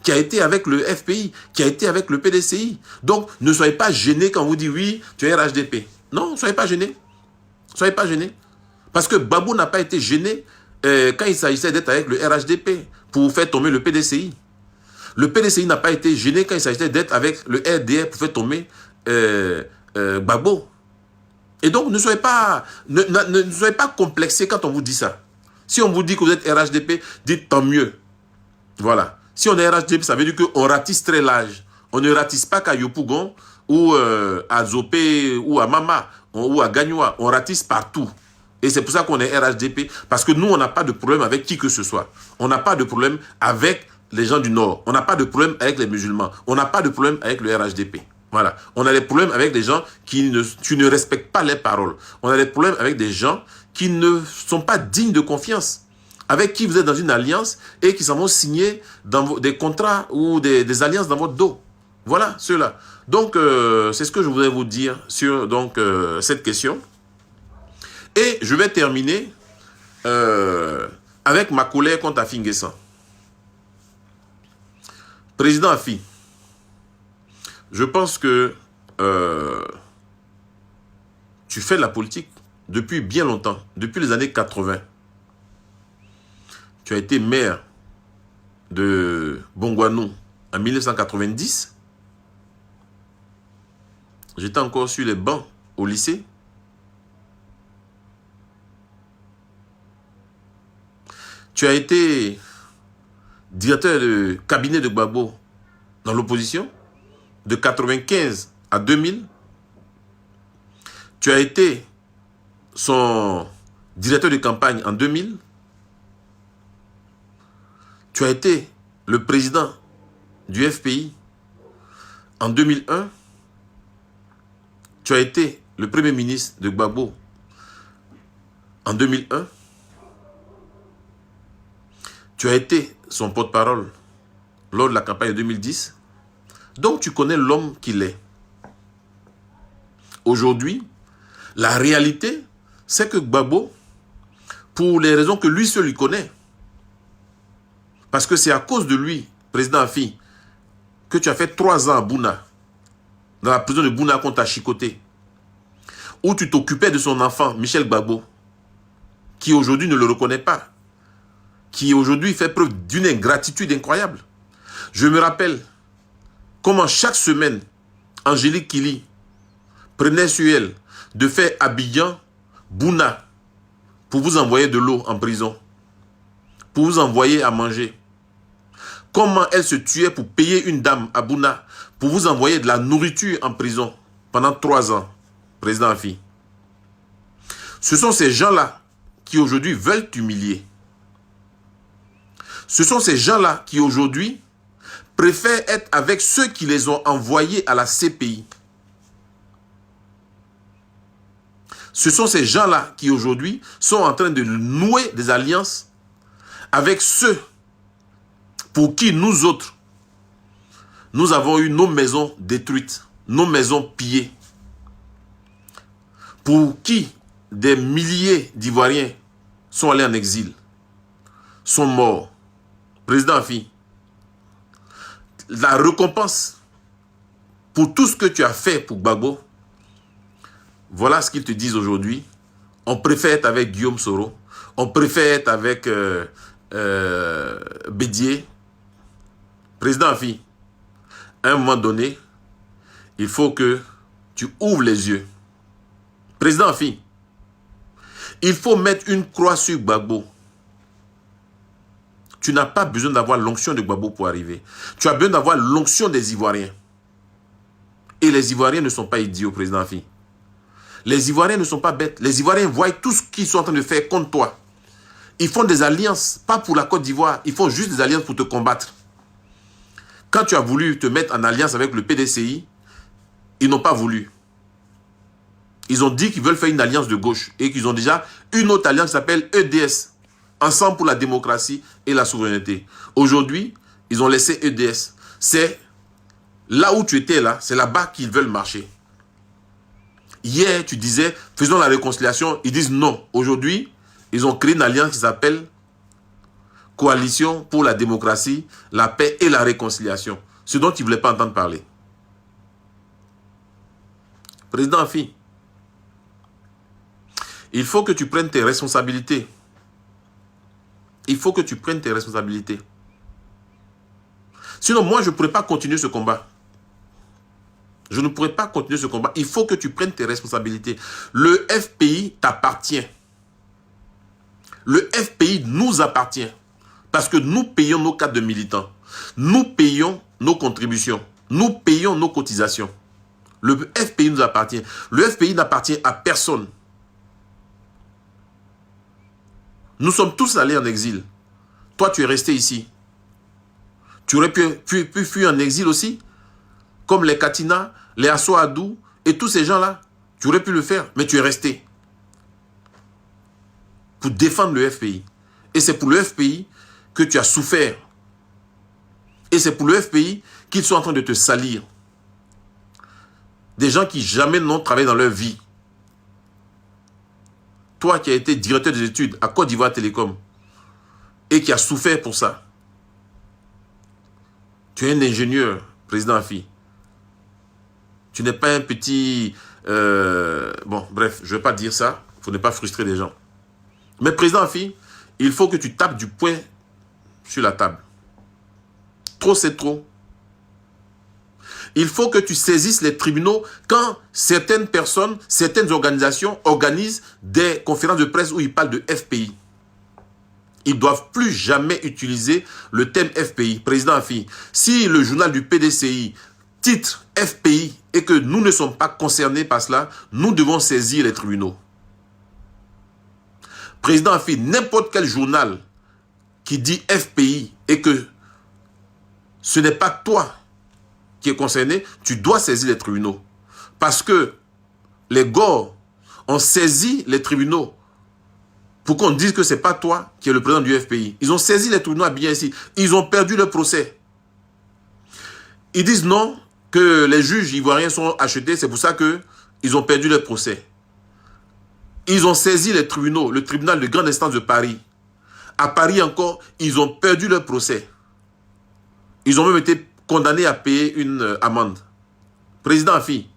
qui a été avec le FPI, qui a été avec le PDCI. Donc, ne soyez pas gênés quand on vous dit oui, tu es RHDP. Non, ne soyez pas gênés. Ne soyez pas gênés. Parce que Gbagbo n'a pas été gêné quand il s'agissait d'être avec le RHDP pour faire tomber le PDCI. Le PDCI n'a pas été gêné quand il s'agissait d'être avec le RDR pour faire tomber Gbagbo. Et donc, ne soyez pas complexés quand on vous dit ça. Si on vous dit que vous êtes RHDP, dites tant mieux. Voilà. Si on est RHDP, ça veut dire qu'on ratisse très large. On ne ratisse pas qu'à Yopougon, ou à Zopé, ou à Mama, ou à Gagnoua. On ratisse partout. Et c'est pour ça qu'on est RHDP. Parce que nous, on n'a pas de problème avec qui que ce soit. On n'a pas de problème avec les gens du Nord. On n'a pas de problème avec les musulmans. On n'a pas de problème avec le RHDP. Voilà. On a des problèmes avec des gens qui ne respectent pas les paroles. On a des problèmes avec des gens qui ne sont pas dignes de confiance, avec qui vous êtes dans une alliance et qui s'en vont signer des contrats ou des alliances dans votre dos. Voilà, ceux-là. Donc, c'est ce que je voudrais vous dire sur cette question. Et je vais terminer avec ma colère contre Afi N'Guessan. Président Afi, je pense que tu fais de la politique depuis bien longtemps, depuis les années 80. Tu as été maire de Bongouanou en 1990. J'étais encore sur les bancs au lycée. Tu as été directeur de cabinet de Gbagbo dans l'opposition de 1995 à 2000. Tu as été son directeur de campagne en 2000. Tu as été le président du FPI en 2001. Tu as été le premier ministre de Gbagbo en 2001. Tu as été son porte-parole lors de la campagne de 2010. Donc tu connais l'homme qu'il est. Aujourd'hui, la réalité, c'est que Gbagbo, pour les raisons que lui seul lui connaît, parce que c'est à cause de lui, président Afi, que tu as fait 3 ans à Bouna, dans la prison de Bouna qu'on t'a chicoté, où tu t'occupais de son enfant, Michel Gbagbo, qui aujourd'hui ne le reconnaît pas, qui aujourd'hui fait preuve d'une ingratitude incroyable. Je me rappelle comment chaque semaine, Angélique Kili prenait sur elle de faire Abidjan, Bouna, pour vous envoyer de l'eau en prison, pour vous envoyer à manger. Comment elle se tuait pour payer une dame à Bouna, pour vous envoyer de la nourriture en prison pendant 3 ans, président Afi. Ce sont ces gens-là qui aujourd'hui veulent t'humilier. Ce sont ces gens-là qui aujourd'hui préfèrent être avec ceux qui les ont envoyés à la CPI. Ce sont ces gens-là qui aujourd'hui sont en train de nouer des alliances avec ceux pour qui nous autres, nous avons eu nos maisons détruites, nos maisons pillées. Pour qui des milliers d'Ivoiriens sont allés en exil, sont morts. Président Afi, la récompense pour tout ce que tu as fait pour Gbagbo, voilà ce qu'ils te disent aujourd'hui. On préfère être avec Guillaume Soro, on préfère être avec Bédier. Président Afi, à un moment donné, il faut que tu ouvres les yeux. Président Afi, il faut mettre une croix sur Gbagbo. Tu n'as pas besoin d'avoir l'onction de Gbagbo pour arriver. Tu as besoin d'avoir l'onction des Ivoiriens. Et les Ivoiriens ne sont pas idiots, président Afi. Les Ivoiriens ne sont pas bêtes. Les Ivoiriens voient tout ce qu'ils sont en train de faire contre toi. Ils font des alliances, pas pour la Côte d'Ivoire. Ils font juste des alliances pour te combattre. Quand tu as voulu te mettre en alliance avec le PDCI, ils n'ont pas voulu. Ils ont dit qu'ils veulent faire une alliance de gauche et qu'ils ont déjà une autre alliance qui s'appelle EDS. Ensemble pour la démocratie et la souveraineté. Aujourd'hui, ils ont laissé EDS. C'est là où tu étais là, c'est là-bas qu'ils veulent marcher. Hier, tu disais, faisons la réconciliation. Ils disent non. Aujourd'hui, ils ont créé une alliance qui s'appelle Coalition pour la démocratie, la paix et la réconciliation. Ce dont ils ne voulaient pas entendre parler. Président Afi, il faut que tu prennes tes responsabilités. Il faut que tu prennes tes responsabilités. Sinon, moi, je ne pourrais pas continuer ce combat. Je ne pourrais pas continuer ce combat. Il faut que tu prennes tes responsabilités. Le FPI t'appartient. Le FPI nous appartient. Parce que nous payons nos cartes de militants. Nous payons nos contributions. Nous payons nos cotisations. Le FPI nous appartient. Le FPI n'appartient à personne. Nous sommes tous allés en exil. Toi, tu es resté ici. Tu aurais pu fuir en exil aussi. Comme les Katina, les Assoadou et tous ces gens-là. Tu aurais pu le faire, mais tu es resté. Pour défendre le FPI. Et c'est pour le FPI que tu as souffert. Et c'est pour le FPI qu'ils sont en train de te salir. Des gens qui jamais n'ont travaillé dans leur vie. toi qui as été directeur des études à Côte d'Ivoire Télécom et qui a souffert pour ça. Tu es un ingénieur, président Afi. Tu n'es pas un petit... bon, bref, je ne vais pas dire ça. Il faut ne pas frustrer les gens. Mais président Afi, il faut que tu tapes du poing sur la table. Trop, c'est trop. Il faut que tu saisisses les tribunaux quand certaines personnes, certaines organisations organisent des conférences de presse où ils parlent de FPI. Ils ne doivent plus jamais utiliser le thème FPI. Président Afi, si le journal du PDCI titre FPI et que nous ne sommes pas concernés par cela, nous devons saisir les tribunaux. Président Afi, n'importe quel journal qui dit FPI et que ce n'est pas toi qui es concerné, tu dois saisir les tribunaux. Parce que les Gore ont saisi les tribunaux pour qu'on dise que ce n'est pas toi qui es le président du FPI. Ils ont saisi les tribunaux à bien ici. Ils ont perdu le procès. Ils disent non, que les juges ivoiriens sont achetés, c'est pour ça qu'ils ont perdu le procès. Ils ont saisi les tribunaux, le tribunal de grande instance de Paris. À Paris encore, ils ont perdu leur procès. Ils ont même été condamnés à payer une amende. Président Afi,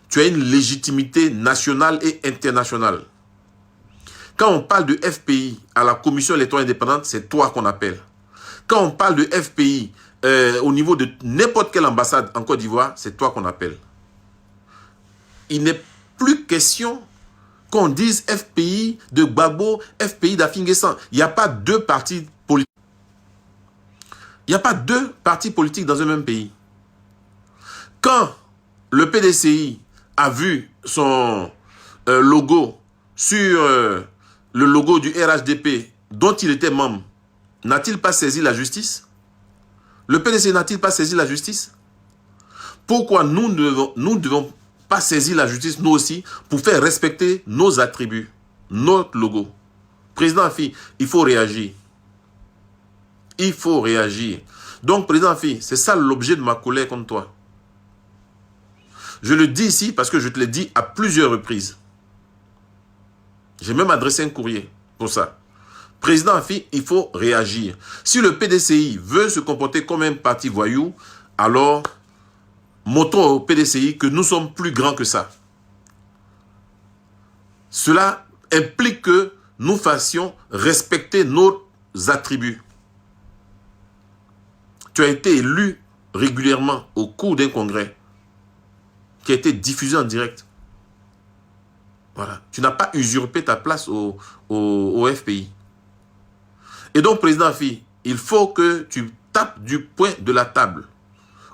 tu as une légitimité nationale et internationale. Quand on parle de FPI à la Commission électorale indépendante, c'est toi qu'on appelle. Quand on parle de FPI au niveau de n'importe quelle ambassade en Côte d'Ivoire, c'est toi qu'on appelle. Il n'est plus question qu'on dise FPI de Gbagbo, FPI d'Afi N'Guessan. Il n'y a pas deux partis politiques. Il n'y a pas deux partis politiques dans un même pays. Quand le PDCI a vu son logo sur le logo du RHDP dont il était membre, n'a-t-il pas saisi la justice? Le PDCI n'a-t-il pas saisi la justice? Pourquoi nous ne devons pas saisir la justice, nous aussi, pour faire respecter nos attributs, notre logo? Président Afi, il faut réagir. Il faut réagir. Donc, président Afi, c'est ça l'objet de ma colère contre toi. Je le dis ici parce que je te l'ai dit à plusieurs reprises. J'ai même adressé un courrier pour ça. Président Afi, il faut réagir. Si le PDCI veut se comporter comme un parti voyou, alors montrons au PDCI que nous sommes plus grands que ça. Cela implique que nous fassions respecter nos attributs. Tu as été élu régulièrement au cours d'un congrès qui a été diffusé en direct. Voilà. Tu n'as pas usurpé ta place au FPI. Et donc, président Afi, il faut que tu tapes du poing de la table.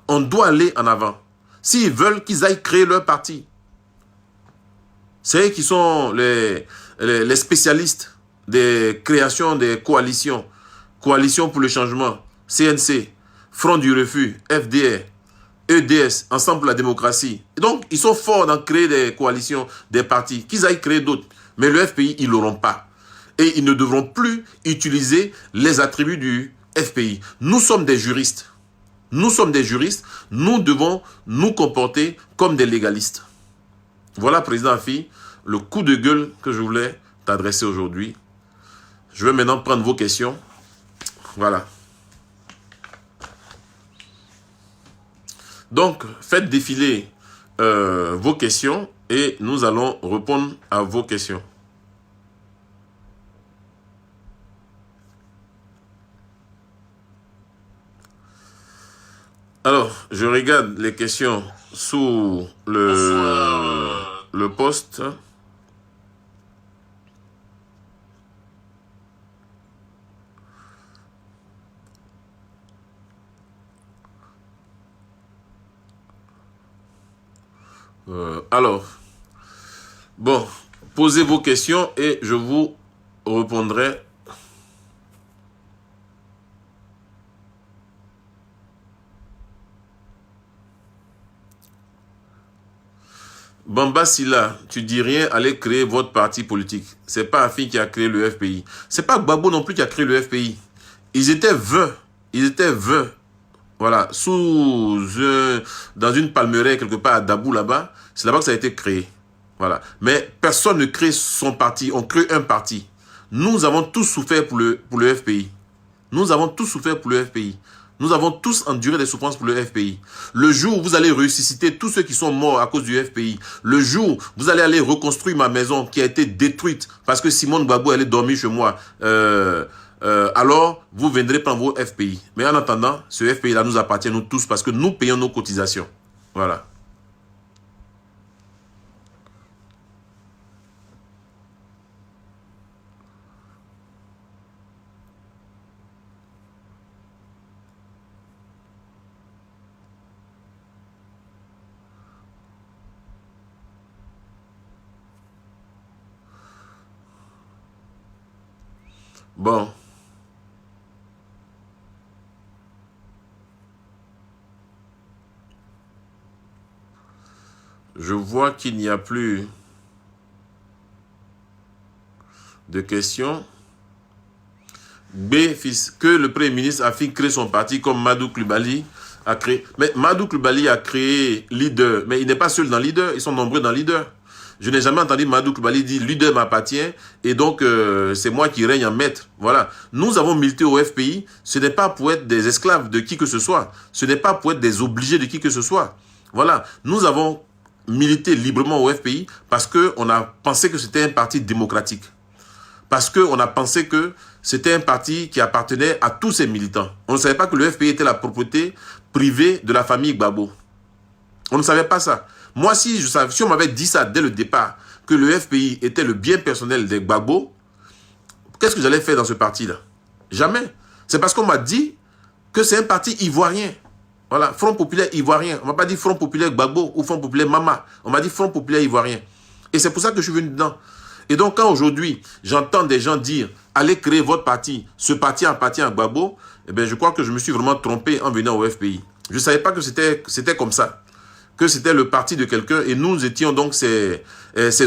On doit aller en avant. S'ils veulent qu'ils aillent créer leur parti, c'est eux qui sont les spécialistes des créations des coalitions. Coalition pour le changement, CNC, Front du refus, FDR, EDS, Ensemble pour la démocratie. Et donc, ils sont forts dans créer des coalitions, des partis. Qu'ils aillent créer d'autres. Mais le FPI, ils ne l'auront pas. Et ils ne devront plus utiliser les attributs du FPI. Nous sommes des juristes. Nous sommes des juristes. Nous devons nous comporter comme des légalistes. Voilà, président Afi, le coup de gueule que je voulais t'adresser aujourd'hui. Je vais maintenant prendre vos questions. Voilà. Donc, faites défiler vos questions et nous allons répondre à vos questions. Alors, je regarde les questions sous le post. Alors, bon, posez vos questions et je vous répondrai. Bamba Silla, tu dis rien, allez créer votre parti politique. C'est pas Afi qui a créé le FPI. C'est pas Gbagbo non plus qui a créé le FPI. Ils étaient 20. Ils étaient 20. Voilà, dans une palmeraie quelque part à Dabou là-bas. C'est là-bas que ça a été créé. Voilà. Mais personne ne crée son parti, on crée un parti. Nous avons tous souffert pour le FPI. Nous avons tous souffert pour le FPI. Nous avons tous enduré des souffrances pour le FPI. Le jour où vous allez ressusciter tous ceux qui sont morts à cause du FPI, le jour où vous allez aller reconstruire ma maison qui a été détruite parce que Simone Gbagbo allait dormir chez moi, alors vous viendrez prendre vos FPI. Mais en attendant, ce FPI-là nous appartient nous tous parce que nous payons nos cotisations. Voilà. Bon. Je vois qu'il n'y a plus de questions. B, fils, que le Premier ministre a fait créer son parti comme Madou Coulibaly a créé. Mais Madou Coulibaly a créé Leader. Mais il n'est pas seul dans Leader, ils sont nombreux dans Leader. Je n'ai jamais entendu Madou Coulibaly dire Leader m'appartient et donc c'est moi qui règne en maître. Voilà. Nous avons milité au FPI. Ce n'est pas pour être des esclaves de qui que ce soit. Ce n'est pas pour être des obligés de qui que ce soit. Voilà. Nous avons milité librement au FPI parce qu'on a pensé que c'était un parti démocratique. Parce qu'on a pensé que c'était un parti qui appartenait à tous ses militants. On ne savait pas que le FPI était la propriété privée de la famille Gbagbo. On ne savait pas ça. Moi, si on m'avait dit ça dès le départ, que le FPI était le bien personnel des Gbagbo, qu'est-ce que j'allais faire dans ce parti-là? Jamais. C'est parce qu'on m'a dit que c'est un parti ivoirien. Voilà, Front Populaire Ivoirien. On ne m'a pas dit Front Populaire Gbagbo ou Front Populaire Mama. On m'a dit Front Populaire Ivoirien. Et c'est pour ça que je suis venu dedans. Et donc, quand aujourd'hui, j'entends des gens dire « Allez créer votre parti, ce parti appartient à Gbagbo », eh bien, je crois que je me suis vraiment trompé en venant au FPI. Je ne savais pas que c'était comme ça, que c'était le parti de quelqu'un. Et nous étions donc ces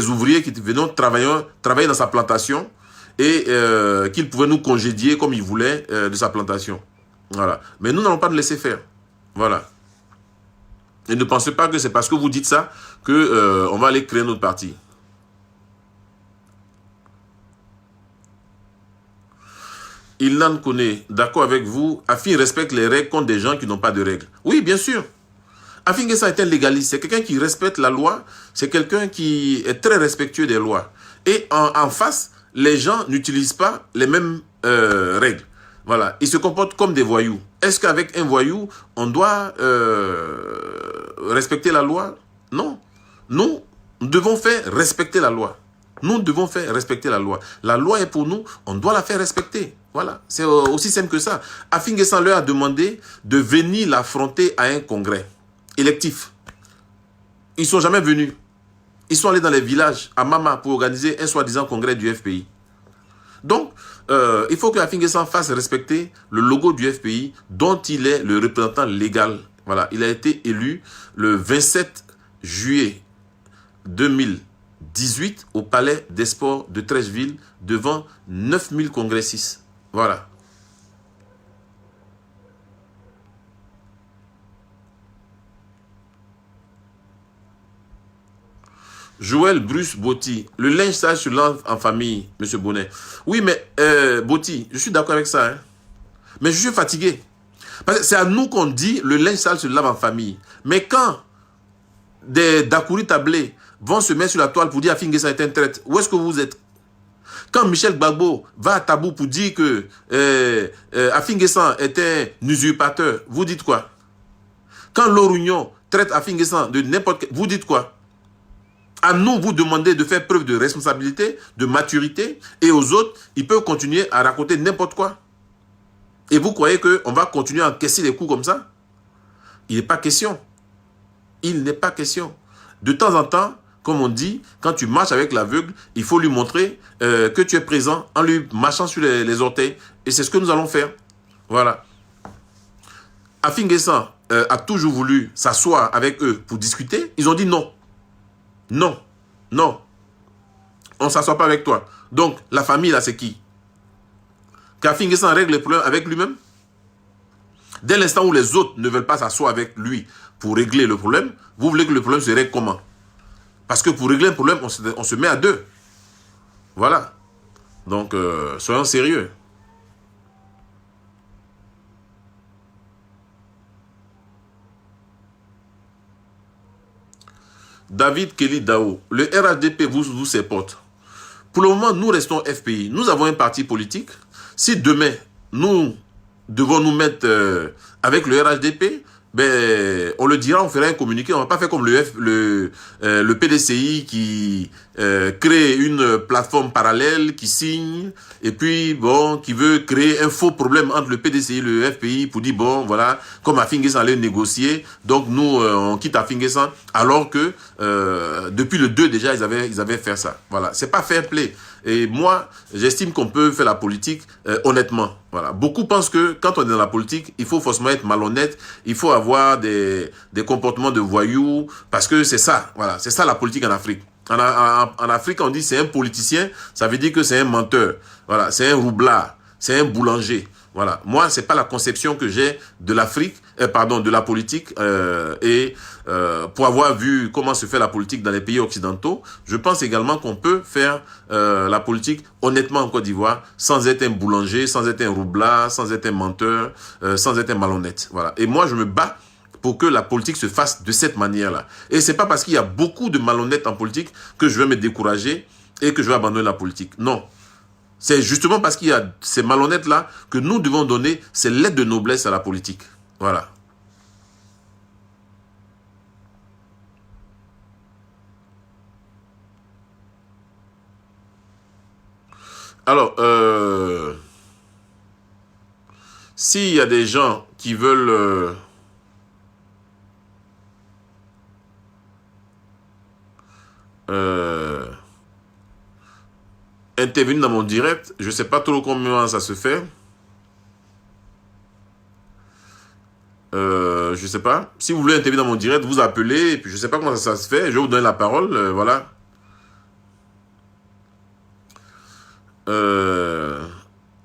ouvriers qui venaient travailler dans sa plantation et qu'ils pouvaient nous congédier comme ils voulaient de sa plantation. Voilà. Mais nous n'allons pas nous laisser faire. Voilà. Et ne pensez pas que c'est parce que vous dites ça qu'on va aller créer notre parti. Il n'en connaît, d'accord avec vous, Afin respecte les règles contre des gens qui n'ont pas de règles. Oui, bien sûr. Afin N'Guessan est un légaliste, c'est quelqu'un qui respecte la loi, c'est quelqu'un qui est très respectueux des lois. Et en face, les gens n'utilisent pas les mêmes règles. Voilà, ils se comportent comme des voyous. Est-ce qu'avec un voyou, on doit respecter la loi? Non. Nous devons faire respecter la loi. Nous devons faire respecter la loi. La loi est pour nous, on doit la faire respecter. Voilà, c'est aussi simple que ça. Afin N'Guessan leur a demandé de venir l'affronter à un congrès électif. Ils ne sont jamais venus. Ils sont allés dans les villages, à Mama, pour organiser un soi-disant congrès du FPI. Donc, il faut que Afin N'Guessan fasse respecter le logo du FPI, dont il est le représentant légal. Voilà, il a été élu le 27 juillet 2018 au Palais des Sports de Treichville devant 9000 congressistes. Voilà. Joël Bruce Botti, le linge sale se lave en famille, M. Bonnet. Oui, mais Botti, je suis d'accord avec ça. Hein? Mais je suis fatigué. Parce que c'est à nous qu'on dit le linge sale se lave en famille. Mais quand des Dakouris tablés vont se mettre sur la toile pour dire Afin N'Guessan est un traître, où est-ce que vous êtes? Quand Michel Gbagbo va à Tabou pour dire que Afin N'Guessan est un usurpateur, vous dites quoi? Quand Lorugnon traite Afin N'Guessan de n'importe quel... Vous dites quoi? À nous, vous demandez de faire preuve de responsabilité, de maturité, et aux autres, ils peuvent continuer à raconter n'importe quoi. Et vous croyez qu'on va continuer à encaisser les coups comme ça? Il n'est pas question. Il n'est pas question. De temps en temps, comme on dit, quand tu marches avec l'aveugle, il faut lui montrer que tu es présent en lui marchant sur les orteils. Et c'est ce que nous allons faire. Voilà. Afin N'Guessan a toujours voulu s'asseoir avec eux pour discuter. Ils ont dit non. Non. Non. On ne s'assoit pas avec toi. Donc, la famille, là, c'est qui? Qu'Afin N'Guessan règle les problèmes avec lui-même? Dès l'instant où les autres ne veulent pas s'asseoir avec lui pour régler le problème, vous voulez que le problème se règle comment? Parce que pour régler un problème, on se met à deux. Voilà. Donc, soyons sérieux. David Kelly Dao, le RHDP vous supporte. Pour le moment, nous restons FPI. Nous avons un parti politique. Si demain, nous devons nous mettre avec le RHDP, ben, on le dira, on fera un communiqué. On ne va pas faire comme le PDCI qui crée une plateforme parallèle, qui signe, et puis, bon, qui veut créer un faux problème entre le PDCI et le FPI pour dire, bon, voilà, comme Afinguessan allait négocier, donc nous, on quitte Afinguessan, alors que depuis le 2 déjà, ils avaient fait ça. Voilà, c'est pas fair play. Et moi, j'estime qu'on peut faire la politique honnêtement. Voilà. Beaucoup pensent que quand on est dans la politique, il faut forcément être malhonnête, il faut avoir des comportements de voyous, parce que c'est ça, voilà, c'est ça la politique en Afrique. En Afrique, on dit c'est un politicien, ça veut dire que c'est un menteur, voilà, c'est un roublard, c'est un boulanger. Voilà. Moi, c'est pas la conception que j'ai de l'Afrique, de la politique, pour avoir vu comment se fait la politique dans les pays occidentaux, je pense également qu'on peut faire la politique honnêtement en Côte d'Ivoire, sans être un boulanger, sans être un roublard, sans être un menteur, sans être un malhonnête. Voilà. Et moi, je me bats pour que la politique se fasse de cette manière-là. Et c'est pas parce qu'il y a beaucoup de malhonnêtes en politique que je vais me décourager et que je vais abandonner la politique. Non. C'est justement parce qu'il y a ces malhonnêtes-là que nous devons donner ces lettres de noblesse à la politique. Voilà. Alors, s'il y a des gens qui veulent intervenir dans mon direct, je ne sais pas trop comment ça se fait. Je ne sais pas. Si vous voulez intervenir dans mon direct, vous appelez, et puis je ne sais pas comment ça se fait. Je vais vous donner la parole, voilà.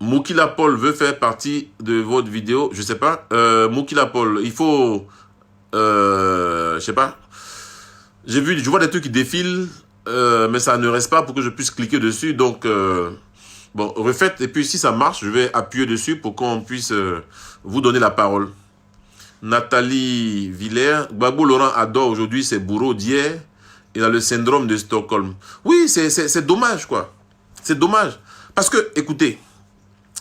Moukila Paul veut faire partie de votre vidéo, je ne sais pas. Moukila Paul, il faut... je ne sais pas. Je vois des trucs qui défilent, mais ça ne reste pas pour que je puisse cliquer dessus. Donc, bon, refaites. Et puis, si ça marche, je vais appuyer dessus pour qu'on puisse vous donner la parole. Nathalie Villers. Gbagbo Laurent adore aujourd'hui ses bourreaux d'hier. Il a le syndrome de Stockholm. Oui, c'est dommage, quoi. C'est dommage. Parce que, écoutez,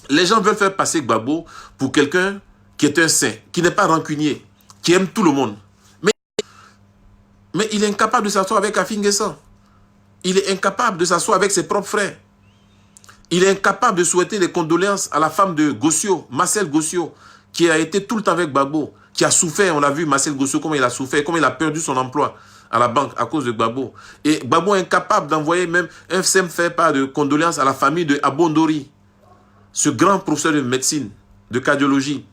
les gens veulent faire passer Gbagbo pour quelqu'un qui est un saint, qui n'est pas rancunier, qui aime tout le monde. Mais il est incapable de s'asseoir avec Afinguessan. Il est incapable de s'asseoir avec ses propres frères. Il est incapable de souhaiter les condoléances à la femme de Gossio, Marcel Gossio, qui a été tout le temps avec Gbagbo, qui a souffert. On a vu Marcel Gossio, comment il a souffert, comment il a perdu son emploi à la banque à cause de Gbagbo. Et Gbagbo est incapable d'envoyer même un simple fait part de condoléances à la famille de Abondori, ce grand professeur de médecine, de cardiologie,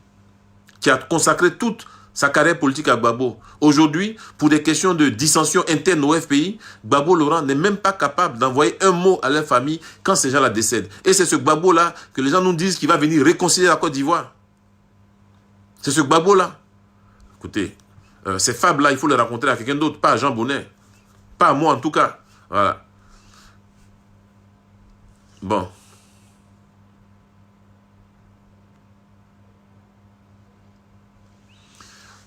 qui a consacré toute sa carrière politique à Gbagbo. Aujourd'hui, pour des questions de dissension interne au FPI, Gbagbo Laurent n'est même pas capable d'envoyer un mot à leur famille quand ces gens-là décèdent. Et c'est ce Gbagbo-là que les gens nous disent qu'il va venir réconcilier la Côte d'Ivoire. C'est ce Gbagbo-là. Écoutez, ces fables-là, il faut les raconter à quelqu'un d'autre, pas à Jean Bonnet. Pas à moi en tout cas. Voilà. Bon.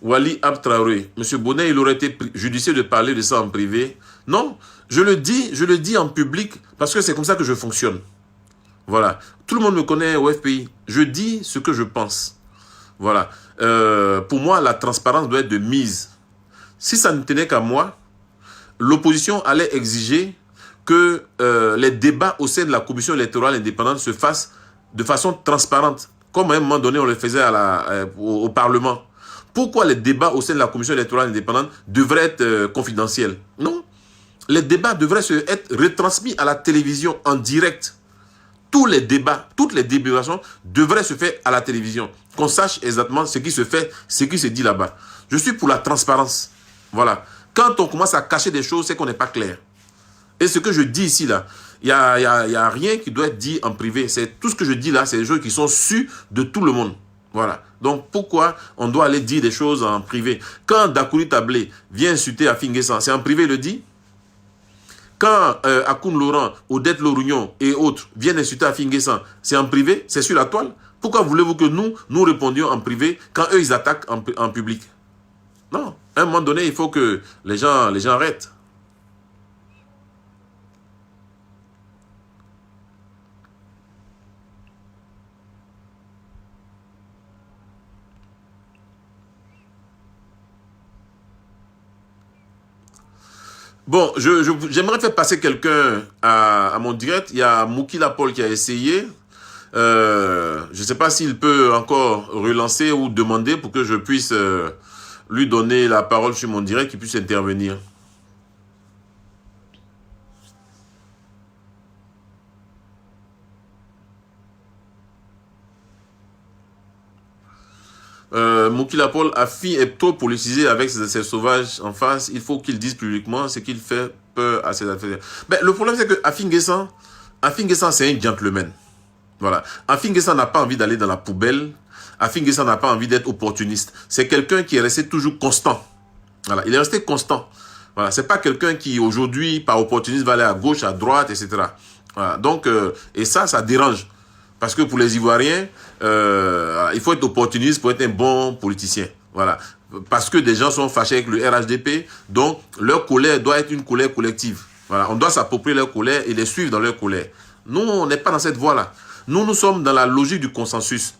Wali Abtraoré, M. Bonnet, il aurait été judicieux de parler de ça en privé. Non, je le dis en public parce que c'est comme ça que je fonctionne. Voilà. Tout le monde me connaît au FPI. Je dis ce que je pense. Voilà. Pour moi, la transparence doit être de mise. Si ça ne tenait qu'à moi, l'opposition allait exiger que les débats au sein de la commission électorale indépendante se fassent de façon transparente, comme à un moment donné on le faisait au Parlement. Pourquoi les débats au sein de la commission électorale indépendante devraient être confidentiels? Non. Les débats devraient être retransmis à la télévision en direct. Tous les débats, toutes les délibérations devraient se faire à la télévision. Qu'on sache exactement ce qui se fait, ce qui se dit là-bas. Je suis pour la transparence. Voilà. Quand on commence à cacher des choses, c'est qu'on n'est pas clair. Et ce que je dis ici, là, il n'y a rien qui doit être dit en privé. Tout ce que je dis là, c'est des choses qui sont sues de tout le monde. Voilà. Donc, pourquoi on doit aller dire des choses en privé? Quand Dakouri Tablé vient insulter Afinguessan, c'est en privé, il le dit? Quand Akoun Laurent, Odette Lorugnon et autres viennent insulter Afin Guessan, c'est en privé, c'est sur la toile. Pourquoi voulez-vous que nous répondions en privé quand eux, ils attaquent en public? Non, à un moment donné, il faut que les gens arrêtent. Bon, j'aimerais faire passer quelqu'un à mon direct. Il y a Mouki Lapol qui a essayé. Je ne sais pas s'il peut encore relancer ou demander pour que je puisse lui donner la parole sur mon direct, qu'il puisse intervenir. Mouki Lapol est trop politisé avec ses sauvages en face. Il faut qu'il dise publiquement ce qu'il fait peur à ses adversaires. Mais le problème, c'est que Afin Guessan, c'est un gentleman. Voilà. Afin Guessan n'a pas envie d'aller dans la poubelle. Afin Guessan n'a pas envie d'être opportuniste. C'est quelqu'un qui est resté toujours constant. Voilà. Il est resté constant. Voilà. C'est pas quelqu'un qui, aujourd'hui, par opportunisme, va aller à gauche, à droite, etc. Voilà. Donc, et ça dérange. Parce que pour les Ivoiriens, il faut être opportuniste pour être un bon politicien. Voilà. Parce que des gens sont fâchés avec le RHDP, donc leur colère doit être une colère collective. Voilà. On doit s'approprier leur colère et les suivre dans leur colère. Nous, on n'est pas dans cette voie-là. Nous sommes dans la logique du consensus.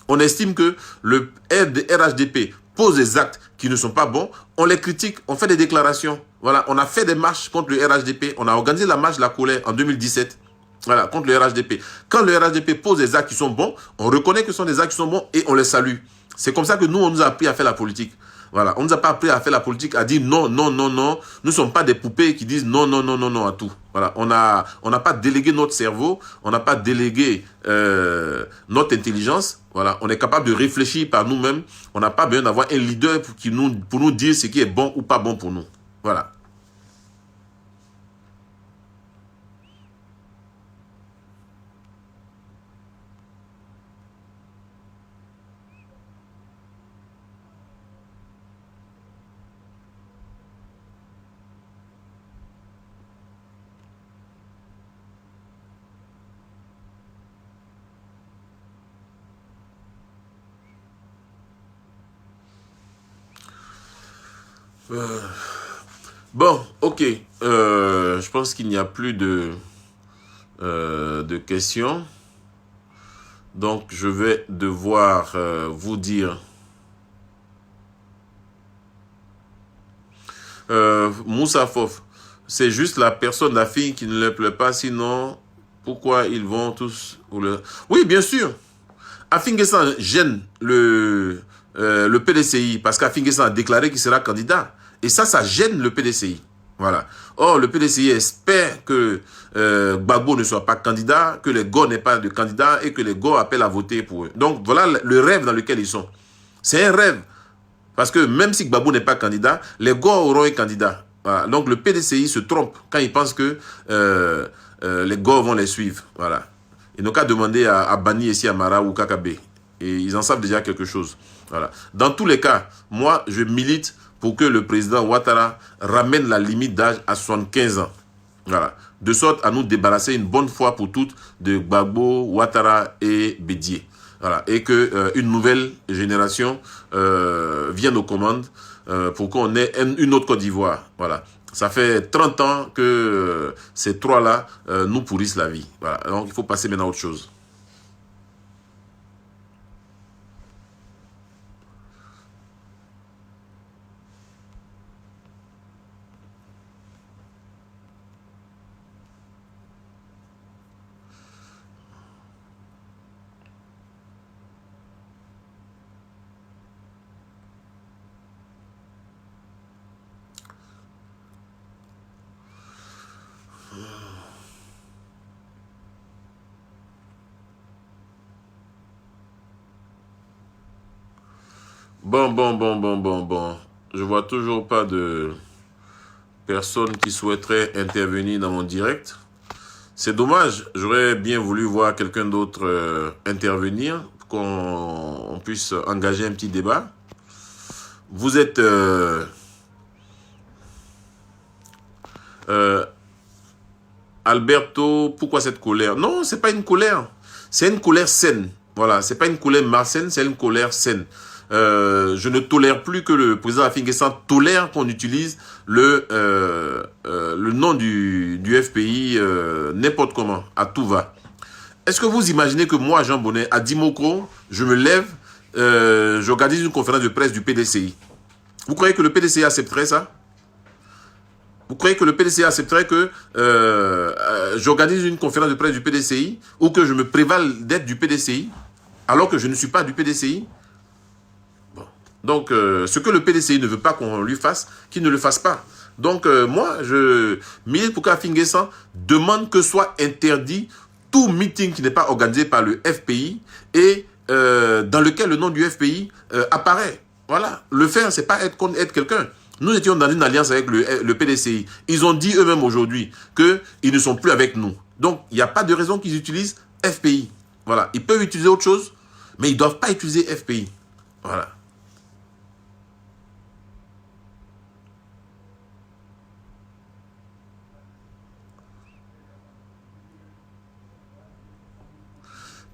On estime que le RHDP pose des actes qui ne sont pas bons, on les critique, on fait des déclarations. Voilà. On a fait des marches contre le RHDP, on a organisé la marche de la colère en 2017. Voilà, contre le RHDP. Quand le RHDP pose des actes qui sont bons, on reconnaît que ce sont des actes qui sont bons et on les salue. C'est comme ça que nous, on nous a appris à faire la politique. Voilà, on ne nous a pas appris à faire la politique, à dire non, non, non, non. Nous ne sommes pas des poupées qui disent non, non, non, non, non à tout. Voilà, on n'a pas délégué notre cerveau, on n'a pas délégué notre intelligence. Voilà, on est capable de réfléchir par nous-mêmes. On n'a pas besoin d'avoir un leader pour nous dire ce qui est bon ou pas bon pour nous. Voilà. Bon, ok. Je pense qu'il n'y a plus de questions. Donc, je vais devoir vous dire... Moussa Fof, c'est juste la personne, la fille qui ne leur plaît pas, sinon, pourquoi ils vont tous... Oui, bien sûr. Afin Guessan gêne le PDCI, parce qu'Afin Guessan a déclaré qu'il sera candidat. Et ça gêne le PDCI. Voilà. Or, le PDCI espère que Gbagbo ne soit pas candidat, que les GO n'aient pas de candidat et que les GO appellent à voter pour eux. Donc, voilà le rêve dans lequel ils sont. C'est un rêve. Parce que même si Gbagbo n'est pas candidat, les GO auront un candidat. Voilà. Donc, le PDCI se trompe quand il pense que les GO vont les suivre. Voilà. Ils n'ont qu'à demander à Bani et Amara ou Kakabe. Et ils en savent déjà quelque chose. Voilà. Dans tous les cas, moi, je milite pour que le président Ouattara ramène la limite d'âge à 75 ans. Voilà. De sorte à nous débarrasser une bonne fois pour toutes de Gbagbo, Ouattara et Bédié. Voilà. Et que une nouvelle génération vienne aux commandes pour qu'on ait une autre Côte d'Ivoire. Voilà. Ça fait 30 ans que ces trois-là nous pourrissent la vie. Voilà. Donc, il faut passer maintenant à autre chose. Bon. Je vois toujours pas de personnes qui souhaiteraient intervenir dans mon direct. C'est dommage. J'aurais bien voulu voir quelqu'un d'autre intervenir pour qu'on puisse engager un petit débat. Vous êtes... Alberto, pourquoi cette colère? Non, c'est pas une colère. C'est une colère saine. Voilà, c'est pas une colère malsaine, c'est une colère saine. Je ne tolère plus que le président Afin-N'Guessan tolère qu'on utilise le nom du FPI n'importe comment, à tout va. Est-ce que vous imaginez que moi, Jean Bonnet, à Dimokro, je me lève, j'organise une conférence de presse du PDCI? Vous croyez que le PDCI accepterait ça? Vous croyez que le PDCI accepterait que j'organise une conférence de presse du PDCI ou que je me prévale d'être du PDCI alors que je ne suis pas du PDCI? Bon. Donc, ce que le PDCI ne veut pas qu'on lui fasse, qu'il ne le fasse pas. Donc, moi, je milite pour qu'Afin-N'Guessan demande que soit interdit tout meeting qui n'est pas organisé par le FPI et dans lequel le nom du FPI apparaît. Voilà. Le faire, c'est pas être contre être quelqu'un. Nous étions dans une alliance avec le PDCI. Ils ont dit eux-mêmes aujourd'hui qu'ils ne sont plus avec nous. Donc, il n'y a pas de raison qu'ils utilisent FPI. Voilà. Ils peuvent utiliser autre chose, mais ils ne doivent pas utiliser FPI. Voilà.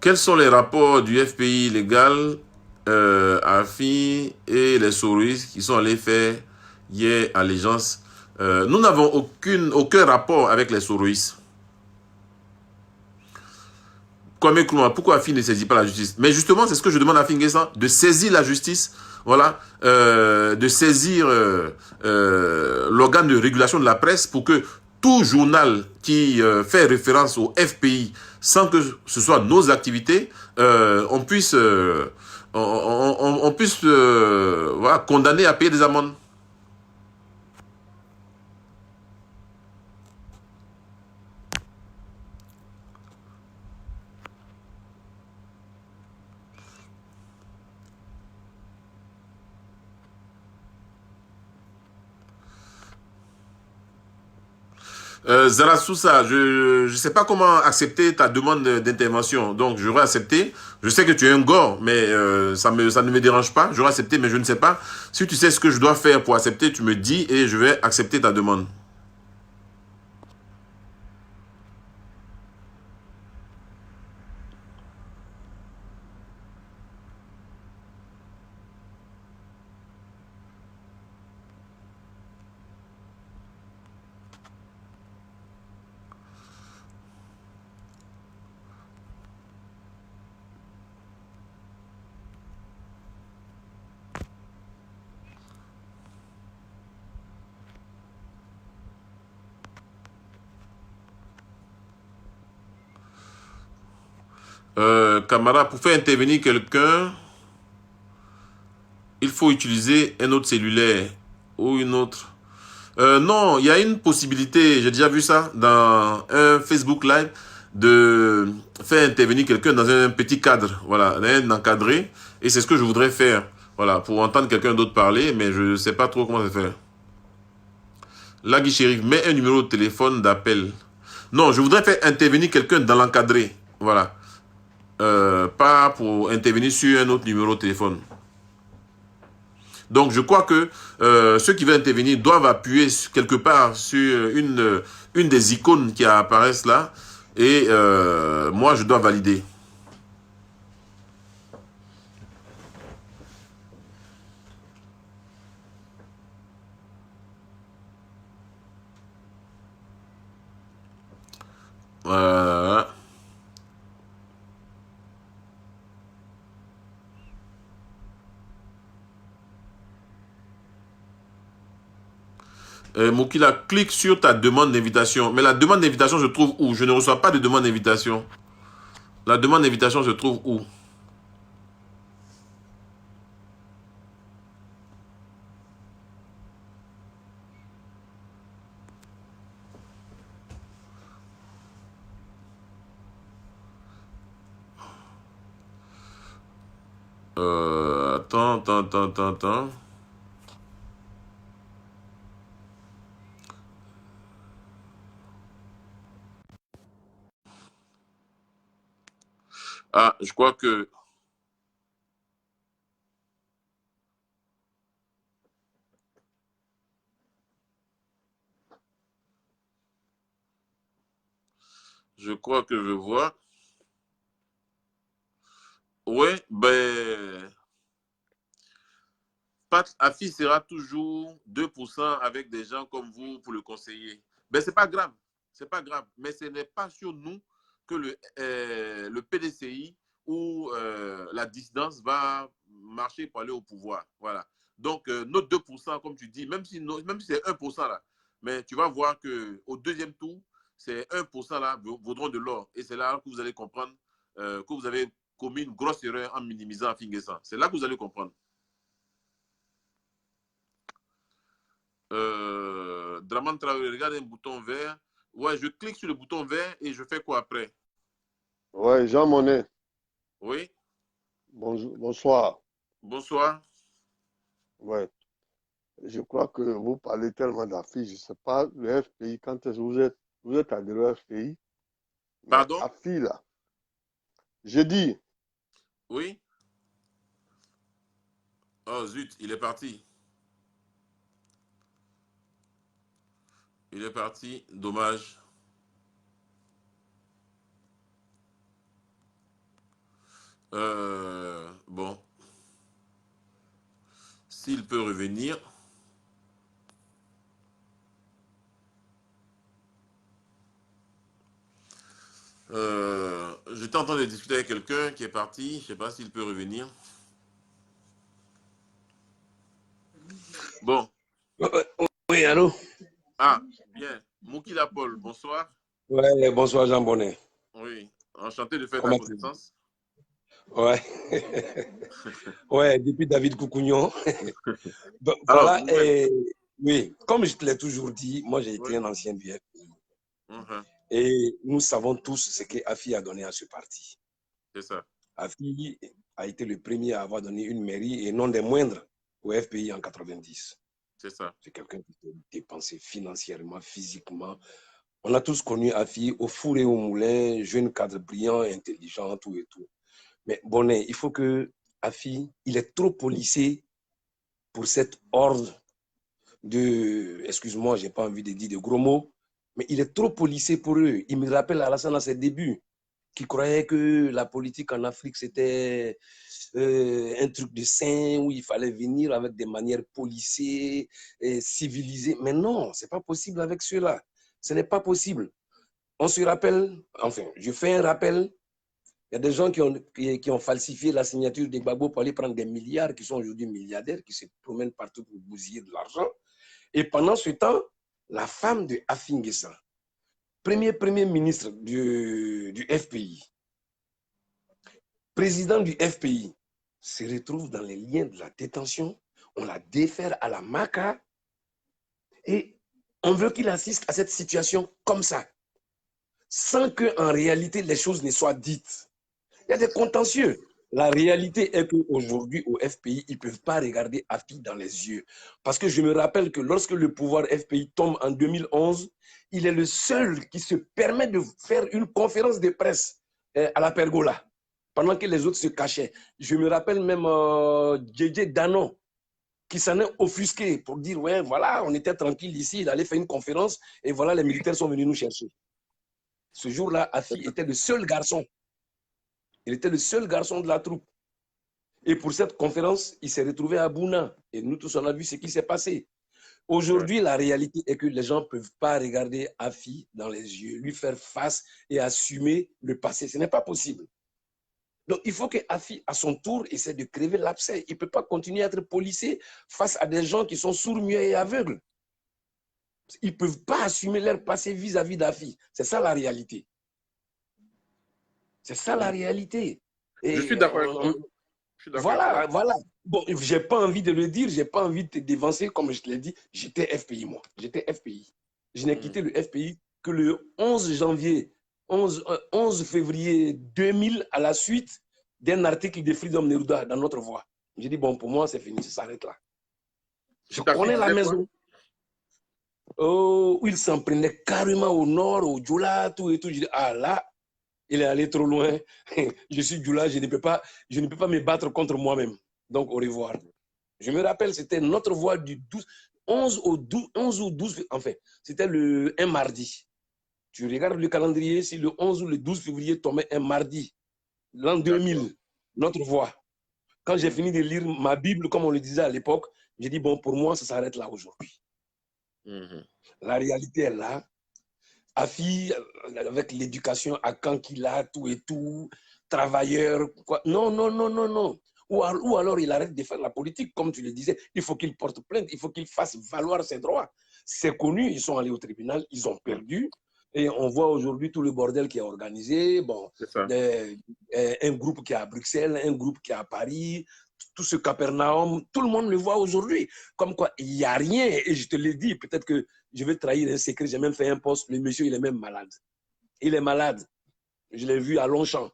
Quels sont les rapports du FPI légal, AFI et les souristes qui sont allés faire hier allégeance? Nous n'avons aucun rapport avec les souristes. Kwame Nkrumah, pourquoi AFI ne saisit pas la justice? Mais justement, c'est ce que je demande à Afin-N'Guessan, de saisir la justice, voilà, de saisir l'organe de régulation de la presse pour que tout journal qui fait référence au FPI, sans que ce soit nos activités, on puisse, on puisse voilà, condamner à payer des amendes. Zara Sousa, je ne sais pas comment accepter ta demande d'intervention. Donc, j'aurais accepté. Je sais que tu es un gore, mais ça ne me dérange pas. J'aurais accepté, mais je ne sais pas. Si tu sais ce que je dois faire pour accepter, tu me dis et je vais accepter ta demande. Camara, pour faire intervenir quelqu'un, il faut utiliser un autre cellulaire ou une autre. Non, il y a une possibilité, j'ai déjà vu ça dans un Facebook Live, de faire intervenir quelqu'un dans un petit cadre, voilà, un encadré, et c'est ce que je voudrais faire, voilà, pour entendre quelqu'un d'autre parler, mais je ne sais pas trop comment le faire. Là, Guy Chérif, mets un numéro de téléphone d'appel. Non, je voudrais faire intervenir quelqu'un dans l'encadré, voilà, pas pour intervenir sur un autre numéro de téléphone. Donc, je crois que ceux qui veulent intervenir doivent appuyer quelque part sur une des icônes qui apparaissent là. Et moi, je dois valider. Euh, Moukila, clique sur ta demande d'invitation. Mais la demande d'invitation se trouve où? Je ne reçois pas de demande d'invitation. La demande d'invitation se trouve où? Attends. Ah, je crois que... Je crois que je vois. Oui, ben, Pat Afi sera toujours 2% avec des gens comme vous pour le conseiller. Ben, c'est pas grave. C'est pas grave. Mais ce n'est pas sur nous que le PDCI ou la dissidence va marcher pour aller au pouvoir. Voilà. Donc, nos 2%, comme tu dis, même si c'est 1% là, mais tu vas voir qu'au deuxième tour, ces 1% là vaudront de l'or. Et c'est là que vous allez comprendre que vous avez commis une grosse erreur en minimisant Finguessan. C'est là que vous allez comprendre. Draman Traoré, regarde un bouton vert. Ouais, je clique sur le bouton vert et je fais quoi après? Ouais, Jean Monnet. Oui. Bonjour, bonsoir. Bonsoir. Ouais, je crois que vous parlez tellement d'affiches. Je ne sais pas, le FPI, quand est-ce que vous êtes adhéré au FPI, mais Pardon? AFI là, j'ai dit, Oui. Oh zut, il est parti. Il est parti. Dommage. Bon. S'il peut revenir. J'étais en train de discuter avec quelqu'un qui est parti. Je ne sais pas s'il peut revenir. Bon. Oui, allô? Ah, bien. Moukila Paul, bonsoir. Ouais, bonsoir Jean Bonnet. Oui. Enchanté de faire ta Comment tu connaissance. vas? Ouais. Ouais, depuis David Coucougnon. Bon, Alors, voilà, nouvelle. oui, comme je te l'ai toujours dit, moi j'ai été Oui. un ancien du FPI. Mhm. Et nous savons tous ce que AFI a donné à ce parti. C'est ça. AFI a été le premier à avoir donné une mairie et non des moindres au FPI en 90. C'est ça. C'est quelqu'un qui s'est dépensé financièrement, physiquement. On a tous connu AFI au four et au moulin, jeune cadre brillant, intelligent, tout et tout. Mais Bonnet, il faut que AFI, il est trop policé pour cette horde de, excuse-moi, j'ai pas envie de dire de gros mots, mais il est trop policé pour eux. Il me rappelle Alassane à ses débuts, qui croyait que la politique en Afrique, c'était un truc de saint où il fallait venir avec des manières policées, et civilisées. Mais non, c'est pas possible avec ceux-là. Ce n'est pas possible. On se rappelle, enfin, je fais un rappel. Il y a des gens qui ont falsifié la signature des Gbagbo pour aller prendre des milliards, qui sont aujourd'hui milliardaires, qui se promènent partout pour bousiller de l'argent. Et pendant ce temps, la femme de Afi N'Guessan, premier ministre du FPI, président du FPI, se retrouve dans les liens de la détention. On la défère à la maca et on veut qu'il assiste à cette situation comme ça, sans qu'en réalité les choses ne soient dites. Il y a des contentieux. La réalité est qu'aujourd'hui, au FPI, ils ne peuvent pas regarder AFI dans les yeux. Parce que je me rappelle que lorsque le pouvoir FPI tombe en 2011, il est le seul qui se permet de faire une conférence de presse à la pergola, pendant que les autres se cachaient. Je me rappelle même Djedje Danon, qui s'en est offusqué pour dire, ouais, voilà, on était tranquille ici, il allait faire une conférence, et voilà, les militaires sont venus nous chercher. Ce jour-là, AFI était le seul garçon. Il était le seul garçon de la troupe. Et pour cette conférence, il s'est retrouvé à Bouna. Et nous tous, on a vu ce qui s'est passé. Aujourd'hui, ouais, la réalité est que les gens ne peuvent pas regarder Afi dans les yeux, lui faire face et assumer le passé. Ce n'est pas possible. Donc, il faut que Afi, à son tour, essaie de crever l'abcès. Il ne peut pas continuer à être policé face à des gens qui sont sourds, muets et aveugles. Ils ne peuvent pas assumer leur passé vis-à-vis d'Afi. C'est ça la réalité. C'est ça la réalité. Et je suis d'accord avec toi. Voilà, voilà. Bon, j'ai pas envie de le dire, j'ai pas envie de te dévancer, comme je te l'ai dit, j'étais FPI, moi. J'étais FPI. Je n'ai quitté le FPI que le 11 janvier, 11 février 2000, à la suite d'un article de Freedom Neruda dans notre voix. J'ai dit, bon, pour moi, c'est fini, ça s'arrête là. Je connais la maison. Oh, où il s'en prenait carrément au nord, au Djoula, tout et tout. Je dis, ah là, il est allé trop loin. Je suis Djoula, je ne peux pas me battre contre moi-même. Donc, au revoir. Je me rappelle, c'était notre voix du 11 ou 12, enfin, c'était un mardi. Tu regardes le calendrier, si le 11 ou le 12 février tombait un mardi, l'an 2000, notre voix. Quand j'ai fini de lire ma Bible, comme on le disait à l'époque, j'ai dit, bon, pour moi, ça s'arrête là aujourd'hui. La réalité est là. Afi, avec l'éducation à Caen qu'il a, tout et tout, travailleur, quoi. Non, non, non, non, non. Ou alors il arrête de faire la politique, comme tu le disais. Il faut qu'il porte plainte, il faut qu'il fasse valoir ses droits. C'est connu, ils sont allés au tribunal, ils ont perdu. Et on voit aujourd'hui tout le bordel qui est organisé. Bon, un groupe qui est à Bruxelles, un groupe qui est à Paris, tout ce Capernaum, tout le monde le voit aujourd'hui. Comme quoi, il n'y a rien. Et je te l'ai dit, peut-être que je vais trahir un secret. J'ai même fait un post. Le monsieur, il est même malade. Il est malade. Je l'ai vu à Longchamp.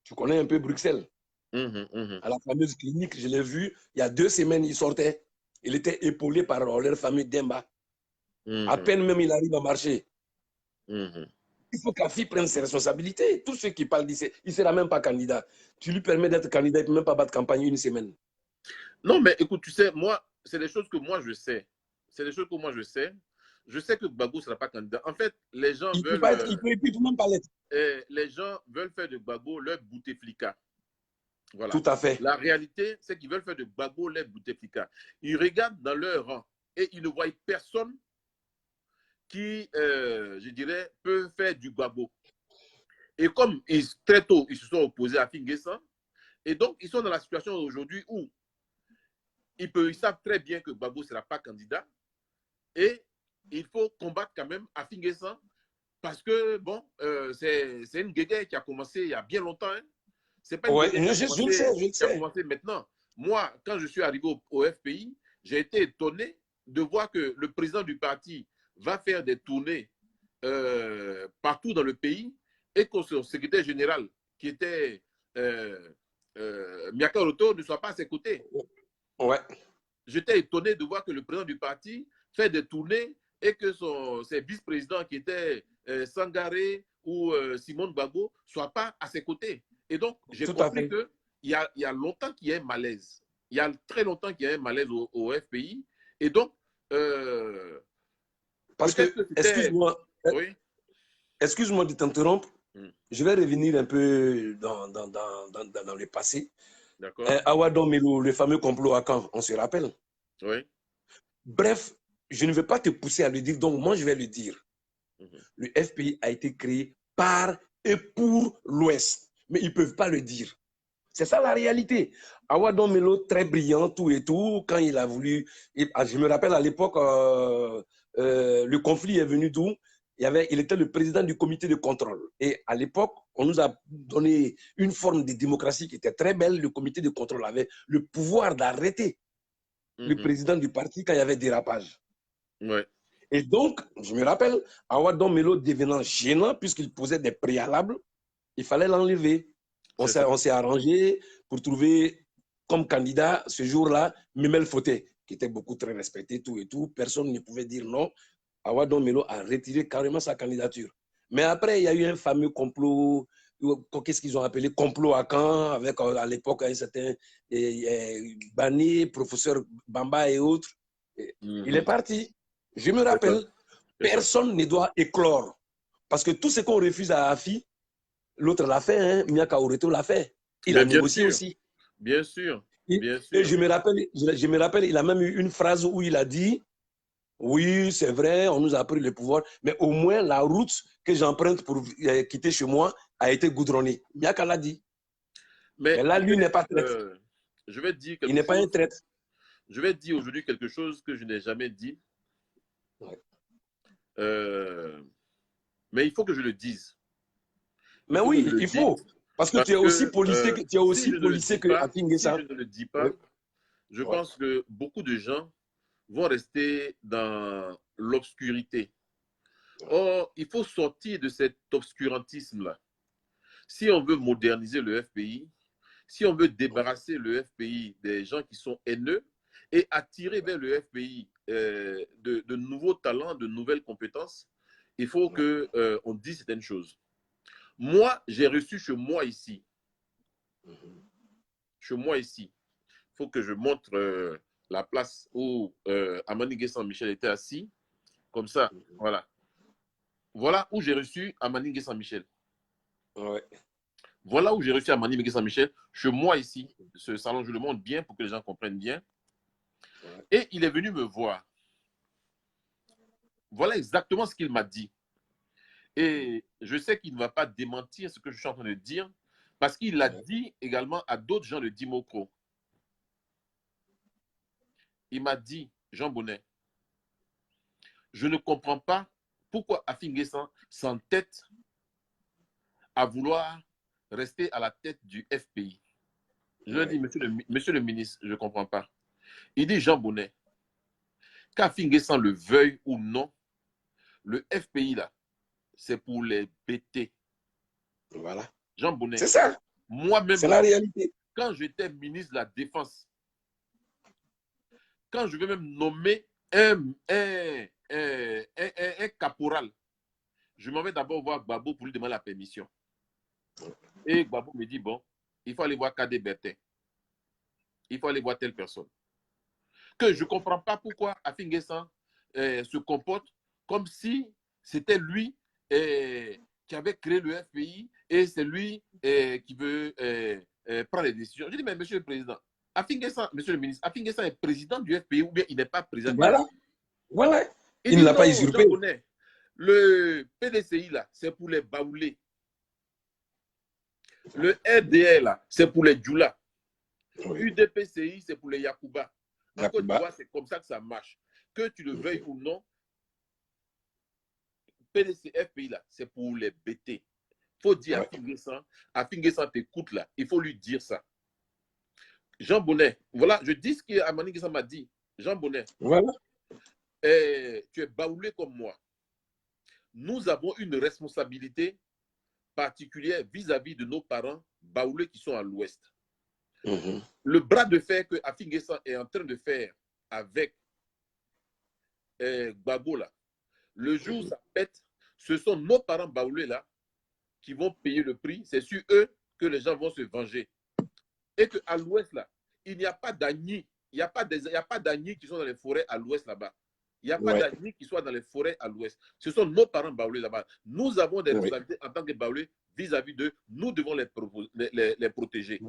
Tu connais un peu Bruxelles. À la fameuse clinique, je l'ai vu. Il y a 2 semaines, il sortait. Il était épaulé par leur famille Demba. À peine même, il arrive à marcher. Il faut qu'Afi prenne ses responsabilités. Tous ceux qui parlent d'ici, il ne sera même pas candidat. Tu lui permets d'être candidat, il ne peut même pas battre campagne une semaine. Non, mais écoute, tu sais, moi, c'est des choses que moi je sais. C'est des choses que moi je sais. Je sais que Gbagbo ne sera pas candidat. En fait, les gens veulent. Il peut même pas l'être. Les gens veulent faire de Gbagbo leur Bouteflika. Voilà. Tout à fait. La réalité, c'est qu'ils veulent faire de Gbagbo leur Bouteflika. Ils regardent dans leur rang et ils ne voient personne qui, je dirais, peut faire du Gbagbo. Et comme très tôt, ils se sont opposés à Finguessan, et donc ils sont dans la situation aujourd'hui où ils savent très bien que Gbagbo ne sera pas candidat, et il faut combattre quand même à Finguessan, parce que, bon, c'est une guerre qui a commencé il y a bien longtemps. Hein. C'est pas une guerre qui a commencé maintenant. Moi, quand je suis arrivé au FPI, j'ai été étonné de voir que le président du parti va faire des tournées partout dans le pays et que son secrétaire général, qui était Miaka Roto, ne soit pas à ses côtés. Ouais. J'étais étonné de voir que le président du parti fait des tournées et que ses vice-présidents qui étaient Sangaré ou Simone Gbagbo ne soient pas à ses côtés. Et donc, j'ai compris qu'il y a longtemps qu'il y a un malaise. Il y a très longtemps qu'il y a un malaise au FPI. Et donc, parce que, excuse-moi, oui? Excuse-moi de t'interrompre. Je vais revenir un peu dans le passé. D'accord. Awadon Melo, le fameux complot à Caen, on se rappelle. Oui. Bref, je ne vais pas te pousser à le dire, donc moi je vais le dire. Le FPI a été créé par et pour l'Ouest, mais ils ne peuvent pas le dire. C'est ça la réalité. Awadon Melo, très brillant, tout et tout, quand il a voulu. Je me rappelle à l'époque, le conflit est venu d'où? Il était le président du comité de contrôle. Et à l'époque, on nous a donné une forme de démocratie qui était très belle. Le comité de contrôle avait le pouvoir d'arrêter le président du parti quand il y avait dérapage. Ouais. Et donc, je me rappelle, Awadon Melo devenant gênant, puisqu'il posait des préalables, il fallait l'enlever. On s'est arrangé pour trouver comme candidat ce jour-là Mimel Foté, qui était beaucoup très respecté, tout et tout. Personne ne pouvait dire non. Awadon Melo a retiré carrément sa candidature. Mais après, il y a eu un fameux complot, qu'est-ce qu'ils ont appelé complot à Caen, avec à l'époque un certain Bani, professeur Bamba et autres. Il est parti. Je me rappelle, personne ne doit éclore. Parce que tout ce qu'on refuse à Afi, l'autre l'a fait, hein, Miaka Oreto l'a fait. Il a négocié aussi. Bien sûr. Bien sûr. Et je me rappelle, il a même eu une phrase où il a dit, oui, c'est vrai, on nous a pris le pouvoir, mais au moins la route que j'emprunte pour quitter chez moi a été goudronnée. Miaka l'a dit. Mais là, lui n'est pas traître. Je vais te dire il n'est pas un traître. Je vais te dire aujourd'hui quelque chose que je n'ai jamais dit. Ouais. Mais il faut que je le dise. Mais oui, il faut. Parce que tu es aussi policier que Afinguessan. Si je ne le dis pas, je pense que beaucoup de gens vont rester dans l'obscurité. Or, il faut sortir de cet obscurantisme-là. Si on veut moderniser le FPI, si on veut débarrasser le FPI des gens qui sont haineux et attirer vers le FPI de nouveaux talents, de nouvelles compétences, il faut qu'on dise certaines choses. Moi, j'ai reçu chez moi ici. Chez moi ici. Il faut que je montre la place où Amani Guessan Michel était assis. Comme ça, voilà. Voilà où j'ai reçu Amani Nguyen Saint-Michel. Ouais. Voilà où j'ai reçu Amani Nguyen Saint-Michel, chez moi ici. Ce salon, je le montre bien pour que les gens comprennent bien. Ouais. Et il est venu me voir. Voilà exactement ce qu'il m'a dit. Et je sais qu'il ne va pas démentir ce que je suis en train de dire, parce qu'il l'a dit également à d'autres gens de Dimokro. Il m'a dit, Jean Bonnet, je ne comprends pas pourquoi Affi N'Guessan s'entête à vouloir rester à la tête du FPI. Je lui ai dit, monsieur le ministre, je ne comprends pas. Il dit, Jean Bonnet, qu'Affi N'Guessan le veuille ou non, le FPI là, c'est pour les BT. Voilà. Jean Bonnet. C'est ça. Moi-même, c'est la réalité. Quand j'étais ministre de la Défense, quand je vais même nommer un caporal, je m'en vais d'abord voir Gbagbo pour lui demander la permission. Et Gbagbo me dit, bon, il faut aller voir Kadé Bertin. Il faut aller voir telle personne. Que je ne comprends pas pourquoi Affi N'Guessan se comporte comme si c'était lui qui avait créé le FPI et c'est lui qui veut prendre les décisions. Je dis, mais monsieur le président, Affi N'Guessan, monsieur le ministre, Affi N'Guessan est président du FPI ou bien il n'est pas président du FPI. Voilà. Il ne l'a pas non, usurpé. Jean Bonnet, le PDCI, là, c'est pour les baoulés. Le RDR, là, c'est pour les Djoula. UDPCI, c'est pour les Yakuba. En Côte d'Ivoire, c'est comme ça que ça marche. Que tu le veuilles ou non, PDC, FPI, là, c'est pour les BT. Il faut dire à Affi N'Guessan t'écoute là. Il faut lui dire ça. Jean Bonnet, voilà, je dis ce qu'Amani N'Guessan m'a dit. Jean Bonnet, voilà. Tu es baoulé comme moi. Nous avons une responsabilité particulière vis-à-vis de nos parents baoulés qui sont à l'ouest. Le bras de fer que Affi N'Guessan est en train de faire avec Gbagbo là, le jour où ça pète, ce sont nos parents baoulés là qui vont payer le prix. C'est sur eux que les gens vont se venger. Et qu'à l'ouest là, il n'y a pas d'agnis. Il n'y a pas d'agnis qui sont dans les forêts à l'ouest là-bas. Il n'y a pas d'agnis qui soient dans les forêts à l'ouest. Ce sont nos parents baoulés là-bas. Nous avons des responsabilités en tant que baoulés vis-à-vis d'eux. Nous devons les protéger.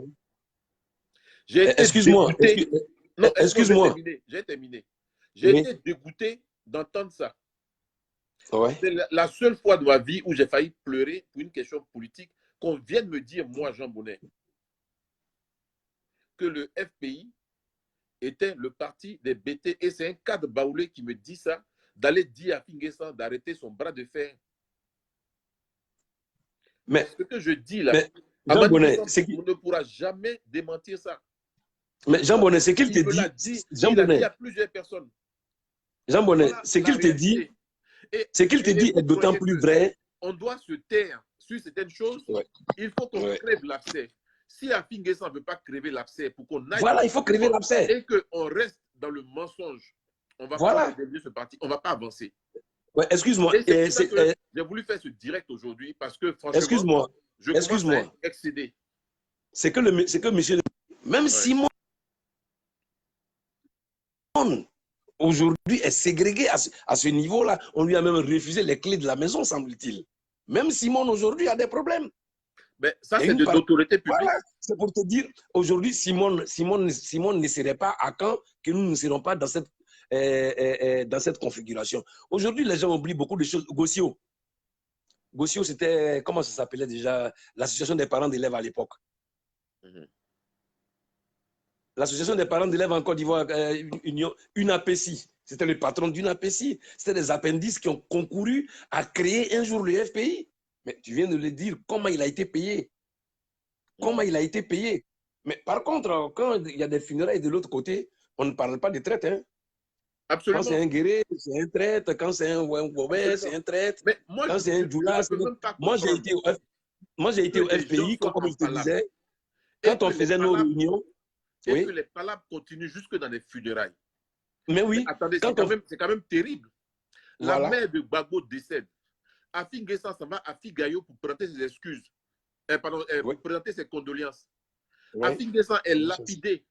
Excuse-moi. Non, excuse-moi. J'ai terminé. J'ai été dégoûté d'entendre ça. C'est la seule fois de ma vie où j'ai failli pleurer pour une question politique qu'on vienne me dire, moi, Jean Bonnet, que le FPI était le parti des BT. Et c'est un cadre baoulé qui me dit ça, d'aller dire à Affi N'Guessan d'arrêter son bras de fer. Mais ce que je dis là, Jean Bonnet, on ne pourra jamais démentir ça. Mais Jean Bonnet, c'est qu'il te dit. Il a dit à plusieurs personnes. Jean Bonnet, c'est qu'il te dit. C'est qu'il te dit est d'autant plus vrai. On doit se taire sur certaines choses. Il faut qu'on crève l'abcès. Si Affi N'Guessan ne veut pas crever l'abcès pour qu'on aille. Voilà, il faut crever l'abcès. Et qu'on reste dans le mensonge, on va pas devenir ce parti, on ne va pas avancer. Excuse-moi. J'ai voulu faire ce direct aujourd'hui parce que franchement, je commence à être excédé. C'est que monsieur, même Simon aujourd'hui est ségrégué à ce niveau-là. On lui a même refusé les clés de la maison, semble-t-il. Même Simon aujourd'hui a des problèmes. Mais ça, c'est de l'autorité publique. Voilà, c'est pour te dire, aujourd'hui, Simon ne serait pas à quand que nous ne serons pas dans cette configuration. Aujourd'hui, les gens oublient beaucoup de choses. Gossio, c'était, comment ça s'appelait déjà, l'association des parents d'élèves à l'époque. L'association des parents d'élèves en Côte d'Ivoire, une APCI, c'était le patron d'une APCI. C'était des appendices qui ont concouru à créer un jour le FPI. Mais tu viens de le dire, comment il a été payé? Comment il a été payé? Mais par contre, quand il y a des funérailles de l'autre côté, on ne parle pas de traite. Hein? Absolument. Quand c'est un guéré, c'est un traite. Quand c'est un Wobé, c'est un traite. Mais moi, quand c'est un Djoula, c'est moi, j'ai été au FPI, comme je te disais. Quand on faisait nos réunions, et que les palabres continuent jusque dans les funérailles. Mais oui. Mais attendez, c'est quand même terrible. La mère de Gbagbo décède. Affi N'Guessan s'en va à Affi Gayo pour présenter ses excuses. Pour présenter ses condoléances. Affi N'Guessan est lapidé.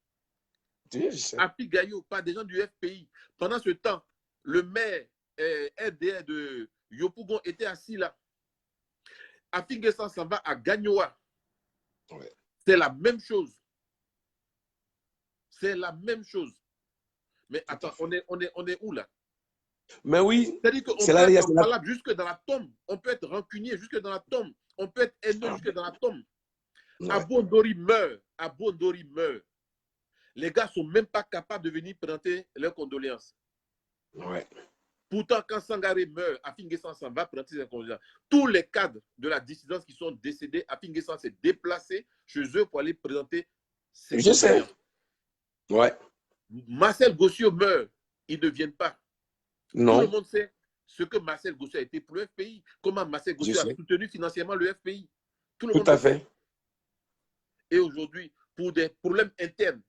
Affi Gayo par des gens du FPI. Pendant ce temps, le maire RDR Yopougon était assis là. Afingesan s'en va à Gagnoa. Ouais. C'est la même chose. C'est la même chose. Mais attends, on est où là? Mais oui, C'est-à-dire qu'on c'est peut là, être malade jusque dans la tombe. On peut être rancunier jusque dans la tombe. On peut être haineux jusque dans la tombe. ouais. Abondori meurt. Abondori meurt. Les gars ne sont même pas capables de venir présenter leurs condoléances. Ouais. Pourtant, quand Sangaré meurt, Afingesan s'en va présenter ses condoléances. Tous les cadres de la dissidence qui sont décédés, Afingesan s'est déplacé chez eux pour aller présenter ses Je sais. condoléances. Ouais. Marcel Gossio meurt. Ils ne viennent pas. Non. Tout le monde sait ce que Marcel Gossio a été pour le FPI. Comment Marcel Gossio a soutenu financièrement le FPI. Tout le monde le sait. Et aujourd'hui, pour des problèmes internes,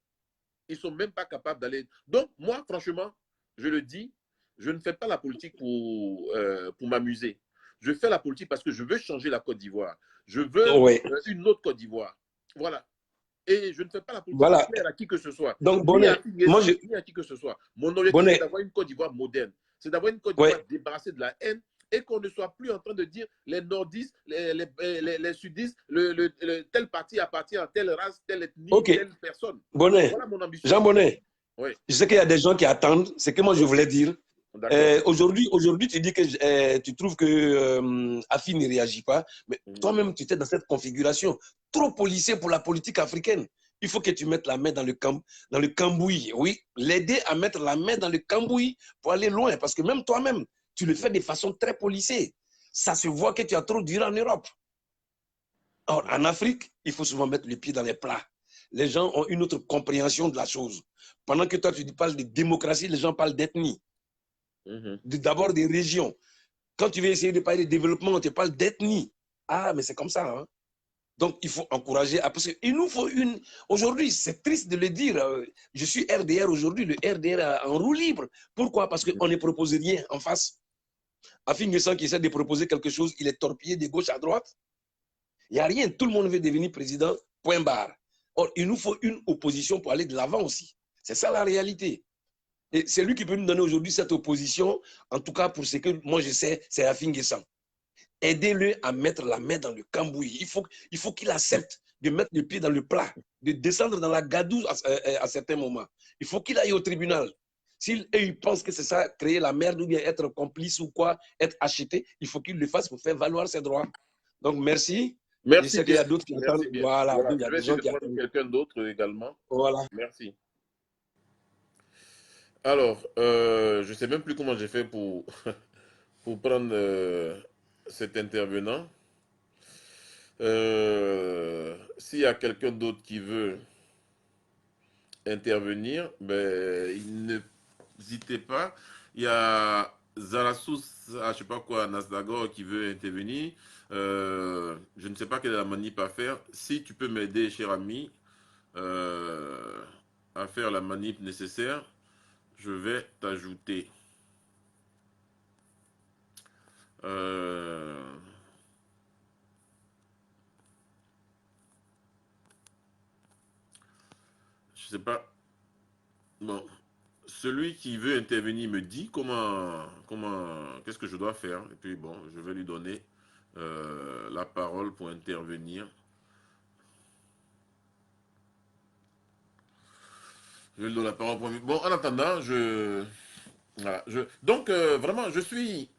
ils ne sont même pas capables d'aller. Donc, moi, franchement, je le dis, je ne fais pas la politique pour m'amuser. Je fais la politique parce que je veux changer la Côte d'Ivoire. Je veux une autre Côte d'Ivoire. Voilà. Et je ne fais pas la politique pour plaire à qui que ce soit. Donc, ni à qui que ce soit. Mon objectif, c'est d'avoir une Côte d'Ivoire moderne. C'est d'avoir une Côte d'Ivoire débarrassée de la haine et qu'on ne soit plus en train de dire les nordistes, les sudistes, tel parti appartient à telle race, telle ethnie, telle personne. Bonnet. Voilà mon ambition. Jean Bonnet, oui. Je sais qu'il y a des gens qui attendent. C'est que moi, je voulais dire. Aujourd'hui, tu dis que tu trouves que Afi ne réagit pas, mais toi-même, tu étais dans cette configuration. Trop policier pour la politique africaine. Il faut que tu mettes la main dans le cambouis. Oui, l'aider à mettre la main dans le cambouis pour aller loin. Parce que même toi-même, tu le fais de façon très policière. Ça se voit que tu as trop duré en Europe. Or, en Afrique, il faut souvent mettre les pieds dans les plats. Les gens ont une autre compréhension de la chose. Pendant que toi, tu parles de démocratie, les gens parlent d'ethnie. D'abord des régions. Quand tu veux essayer de parler de développement, on te parle d'ethnie. Ah, mais c'est comme ça. Hein? Donc, il faut encourager. Parce qu'il nous faut une... Aujourd'hui, c'est triste de le dire. Je suis RDR aujourd'hui. Le RDR en roue libre. Pourquoi? Parce qu'on ne propose rien en face. Afingesan qui essaie de proposer quelque chose, il est torpillé de gauche à droite. Il n'y a rien. Tout le monde veut devenir président. Point barre. Or, il nous faut une opposition pour aller de l'avant aussi. C'est ça la réalité. Et c'est lui qui peut nous donner aujourd'hui cette opposition. En tout cas, pour ce que moi je sais, c'est Afingesan. Aidez-le à mettre la main dans le cambouis. Il faut qu'il accepte de mettre le pied dans le plat, de descendre dans la gadoue à certains moments. Il faut qu'il aille au tribunal. S'il pense que c'est ça, créer la merde ou bien être complice ou quoi, être acheté, il faut qu'il le fasse pour faire valoir ses droits. Donc, merci. Merci. Je sais qu'il y a d'autres qui attendent. Voilà. Il y a Je vais essayer de prendre quelqu'un d'autre également. Voilà. Merci. Alors, je ne sais même plus comment j'ai fait pour prendre cet intervenant. S'il y a quelqu'un d'autre qui veut intervenir, ben, n'hésitez pas. Il y a Zarasous, je ne sais pas quoi, Nasdagor qui veut intervenir. Je ne sais pas quelle est la manip à faire. Si tu peux m'aider, cher ami, à faire la manip nécessaire, je vais t'ajouter. Je sais pas. Bon, celui qui veut intervenir me dit qu'est-ce que je dois faire. Et puis bon, je vais lui donner la parole pour intervenir. Je vais lui donner la parole pour... Bon, en attendant, voilà, donc vraiment, je suis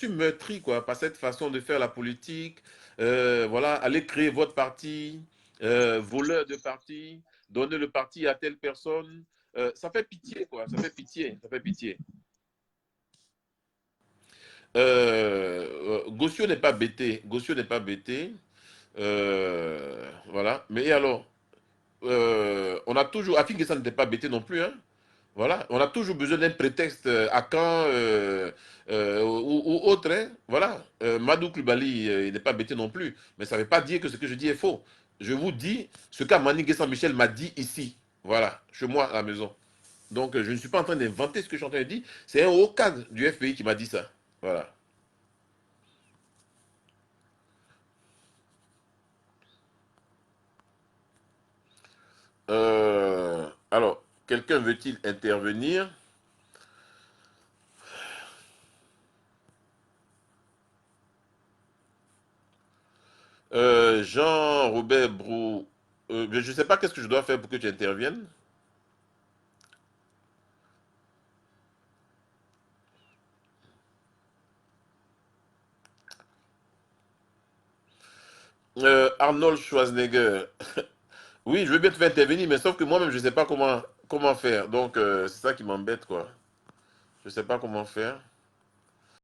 meurtri quoi, par cette façon de faire la politique. Voilà, aller créer votre parti, voleur de parti, donner le parti à telle personne. Ça fait pitié, quoi. Ça fait pitié. Ça fait pitié. Gossio n'est pas bêté. Gossio n'est pas bêté. Voilà. Mais alors, on a toujours... Afingesan n'était pas bêté non plus, hein. Voilà, on a toujours besoin d'un prétexte à quand ou autre. Hein. Voilà, Madou Koulibaly, il n'est pas bêté non plus. Mais ça ne veut pas dire que ce que je dis est faux. Je vous dis ce qu'Amani Saint-Michel m'a dit ici. Voilà, chez moi à la maison. Donc, je ne suis pas en train d'inventer ce que je suis en train de dire. C'est un haut cadre du FPI qui m'a dit ça. Voilà. Alors, quelqu'un veut-il intervenir? qu'est-ce que je dois faire pour que tu interviennes? Arnold Schwarzenegger. Oui, je veux bien te faire intervenir, mais sauf que moi-même, je ne sais pas comment faire. Donc, c'est ça qui m'embête, quoi. Je ne sais pas comment faire.